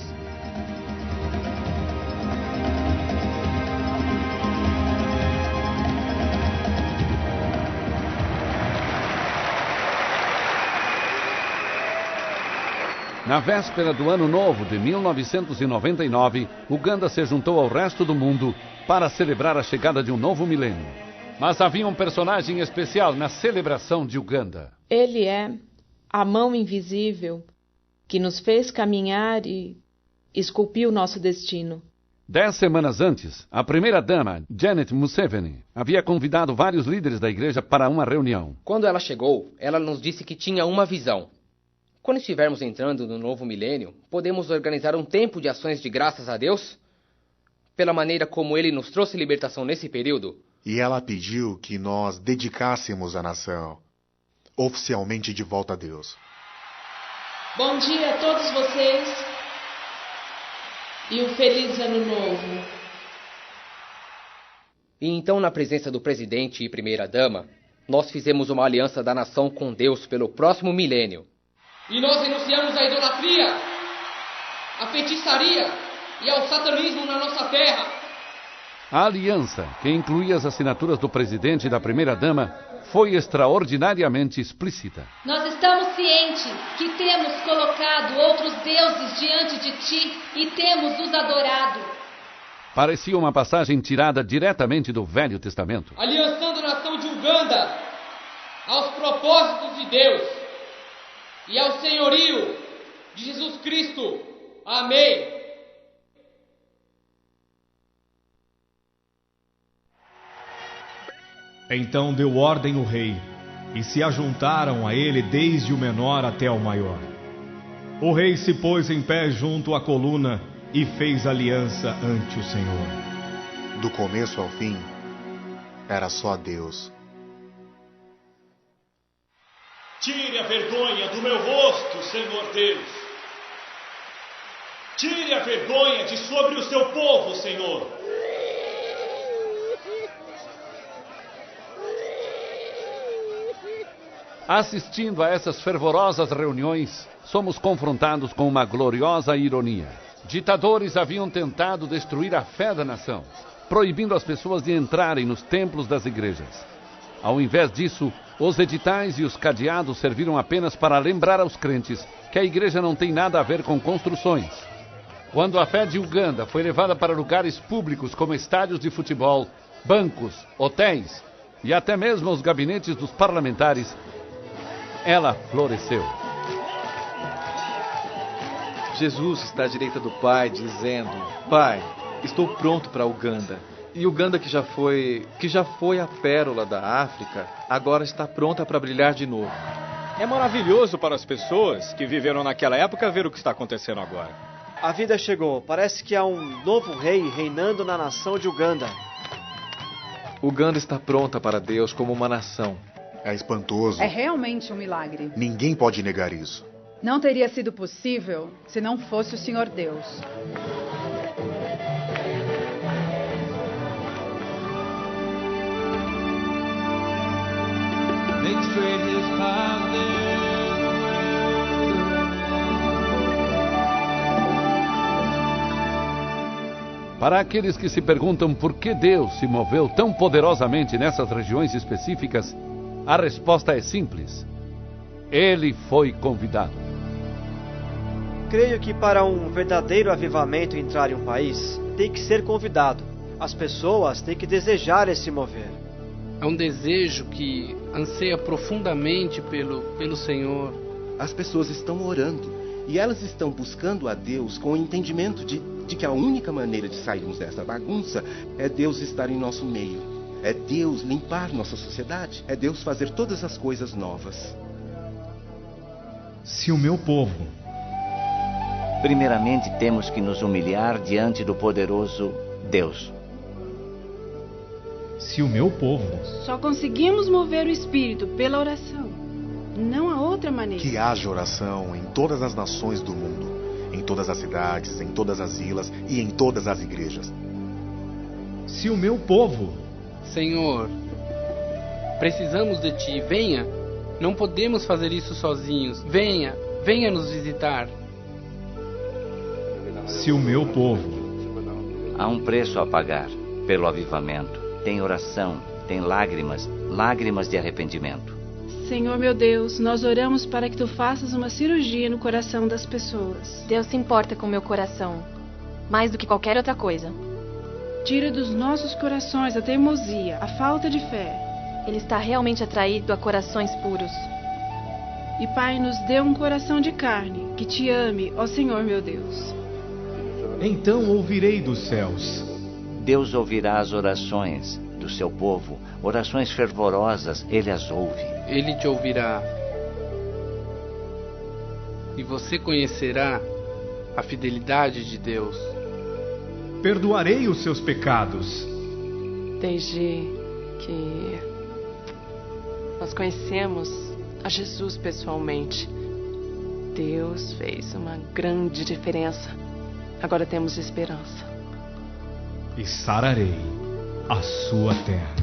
Speaker 4: Na véspera do Ano Novo de 1999, Uganda se juntou ao resto do mundo para celebrar a chegada de um novo milênio. Mas havia um personagem especial na celebração de Uganda.
Speaker 7: Ele é a mão invisível que nos fez caminhar e esculpiu nosso destino.
Speaker 4: 10 semanas antes, a primeira-dama, Janet Museveni, havia convidado vários líderes da igreja para uma reunião.
Speaker 9: Quando ela chegou, ela nos disse que tinha uma visão. Quando estivermos entrando no novo milênio, podemos organizar um tempo de ações de graças a Deus? Pela maneira como Ele nos trouxe libertação nesse período?
Speaker 8: E ela pediu que nós dedicássemos a nação oficialmente de volta a Deus.
Speaker 7: Bom dia a todos vocês e um feliz ano novo.
Speaker 9: E então, na presença do presidente e primeira-dama, nós fizemos uma aliança da nação com Deus pelo próximo milênio.
Speaker 11: E nós renunciamos à idolatria, à feitiçaria e ao satanismo na nossa terra.
Speaker 4: A aliança, que incluía as assinaturas do presidente e da primeira-dama, foi extraordinariamente explícita.
Speaker 24: Nós estamos cientes que temos colocado outros deuses diante de ti e temos os adorado.
Speaker 4: Parecia uma passagem tirada diretamente do Velho Testamento.
Speaker 11: Aliançando a nação de Uganda aos propósitos de Deus e ao senhorio de Jesus Cristo. Amém.
Speaker 17: Então deu ordem o rei, e se ajuntaram a ele desde o menor até o maior. O rei se pôs em pé junto à coluna e fez aliança ante o Senhor.
Speaker 8: Do começo ao fim, era só Deus.
Speaker 21: Tire a vergonha do meu rosto, Senhor Deus. Tire a vergonha de sobre o seu povo, Senhor.
Speaker 4: Assistindo a essas fervorosas reuniões, somos confrontados com uma gloriosa ironia. Ditadores haviam tentado destruir a fé da nação, proibindo as pessoas de entrarem nos templos das igrejas. Ao invés disso, os editais e os cadeados serviram apenas para lembrar aos crentes que a igreja não tem nada a ver com construções. Quando a fé de Uganda foi levada para lugares públicos como estádios de futebol, bancos, hotéis e até mesmo os gabinetes dos parlamentares, ela floresceu.
Speaker 5: Jesus está à direita do Pai, dizendo: Pai, estou pronto para Uganda. E Uganda, que já foi a pérola da África, agora está pronta para brilhar de novo.
Speaker 10: É maravilhoso para as pessoas que viveram naquela época ver o que está acontecendo agora.
Speaker 13: A vida chegou. Parece que há um novo rei reinando na nação de Uganda.
Speaker 5: Uganda está pronta para Deus como uma nação.
Speaker 8: É espantoso.
Speaker 20: É realmente um milagre.
Speaker 8: Ninguém pode negar isso.
Speaker 20: Não teria sido possível se não fosse o Senhor Deus.
Speaker 4: Para aqueles que se perguntam por que Deus se moveu tão poderosamente nessas regiões específicas, a resposta é simples. Ele foi convidado.
Speaker 13: Creio que para um verdadeiro avivamento entrar em um país, tem que ser convidado. As pessoas têm que desejar esse mover.
Speaker 2: É um desejo que anseia profundamente pelo Senhor.
Speaker 6: As pessoas estão orando e elas estão buscando a Deus com o entendimento de que a única maneira de sairmos dessa bagunça é Deus estar em nosso meio. É Deus limpar nossa sociedade. É Deus fazer todas as coisas novas.
Speaker 17: Se o meu povo...
Speaker 1: Primeiramente, temos que nos humilhar diante do poderoso Deus.
Speaker 17: Se o meu povo...
Speaker 16: Só conseguimos mover o Espírito pela oração. Não há outra maneira.
Speaker 8: Que haja oração em todas as nações do mundo, em todas as cidades, em todas as vilas e em todas as igrejas.
Speaker 17: Se o meu povo...
Speaker 2: Senhor, precisamos de Ti. Venha. Não podemos fazer isso sozinhos. Venha nos visitar.
Speaker 17: Se o meu povo...
Speaker 1: Há um preço a pagar pelo avivamento. Tem oração, tem lágrimas de arrependimento.
Speaker 16: Senhor meu Deus, nós oramos para que Tu faças uma cirurgia no coração das pessoas.
Speaker 12: Deus se importa com o meu coração, mais do que qualquer outra coisa.
Speaker 16: Tira dos nossos corações a teimosia, a falta de fé.
Speaker 12: Ele está realmente atraído a corações puros.
Speaker 16: E Pai, nos dê um coração de carne, que Te ame, ó Senhor meu Deus.
Speaker 17: Então ouvirei dos céus.
Speaker 1: Deus ouvirá as orações do seu povo, orações fervorosas, Ele as ouve.
Speaker 2: Ele te ouvirá. E você conhecerá a fidelidade de Deus.
Speaker 17: Perdoarei os seus pecados.
Speaker 15: Desde que nós conhecemos a Jesus pessoalmente, Deus fez uma grande diferença. Agora temos esperança.
Speaker 17: E sararei a sua terra.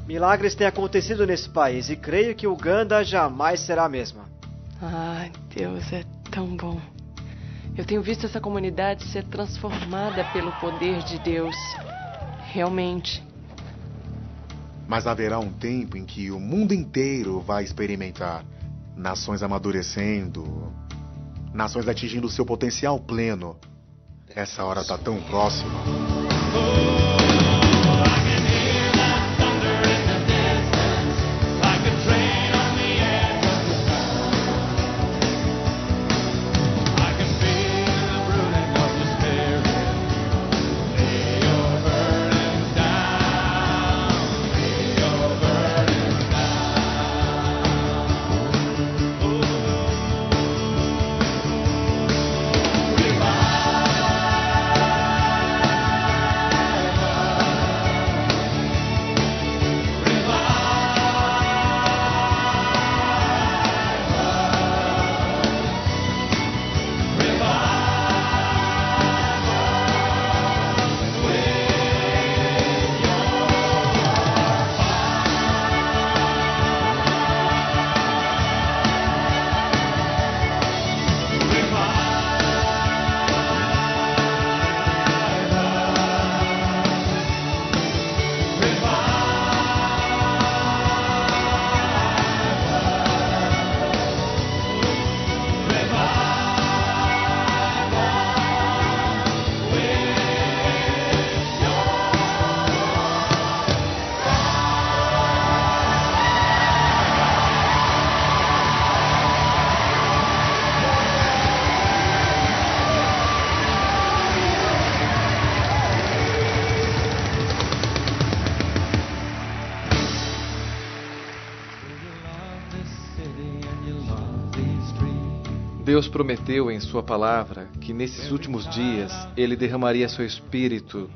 Speaker 13: Milagres têm acontecido nesse país e creio que Uganda jamais será a mesma.
Speaker 15: Ai, Deus é tão bom. Eu tenho visto essa comunidade ser transformada pelo poder de Deus. Realmente.
Speaker 8: Mas haverá um tempo em que o mundo inteiro vai experimentar nações amadurecendo, nações atingindo seu potencial pleno. Essa hora está tão próxima.
Speaker 5: Deus prometeu em sua palavra que nesses últimos dias Ele derramaria seu Espírito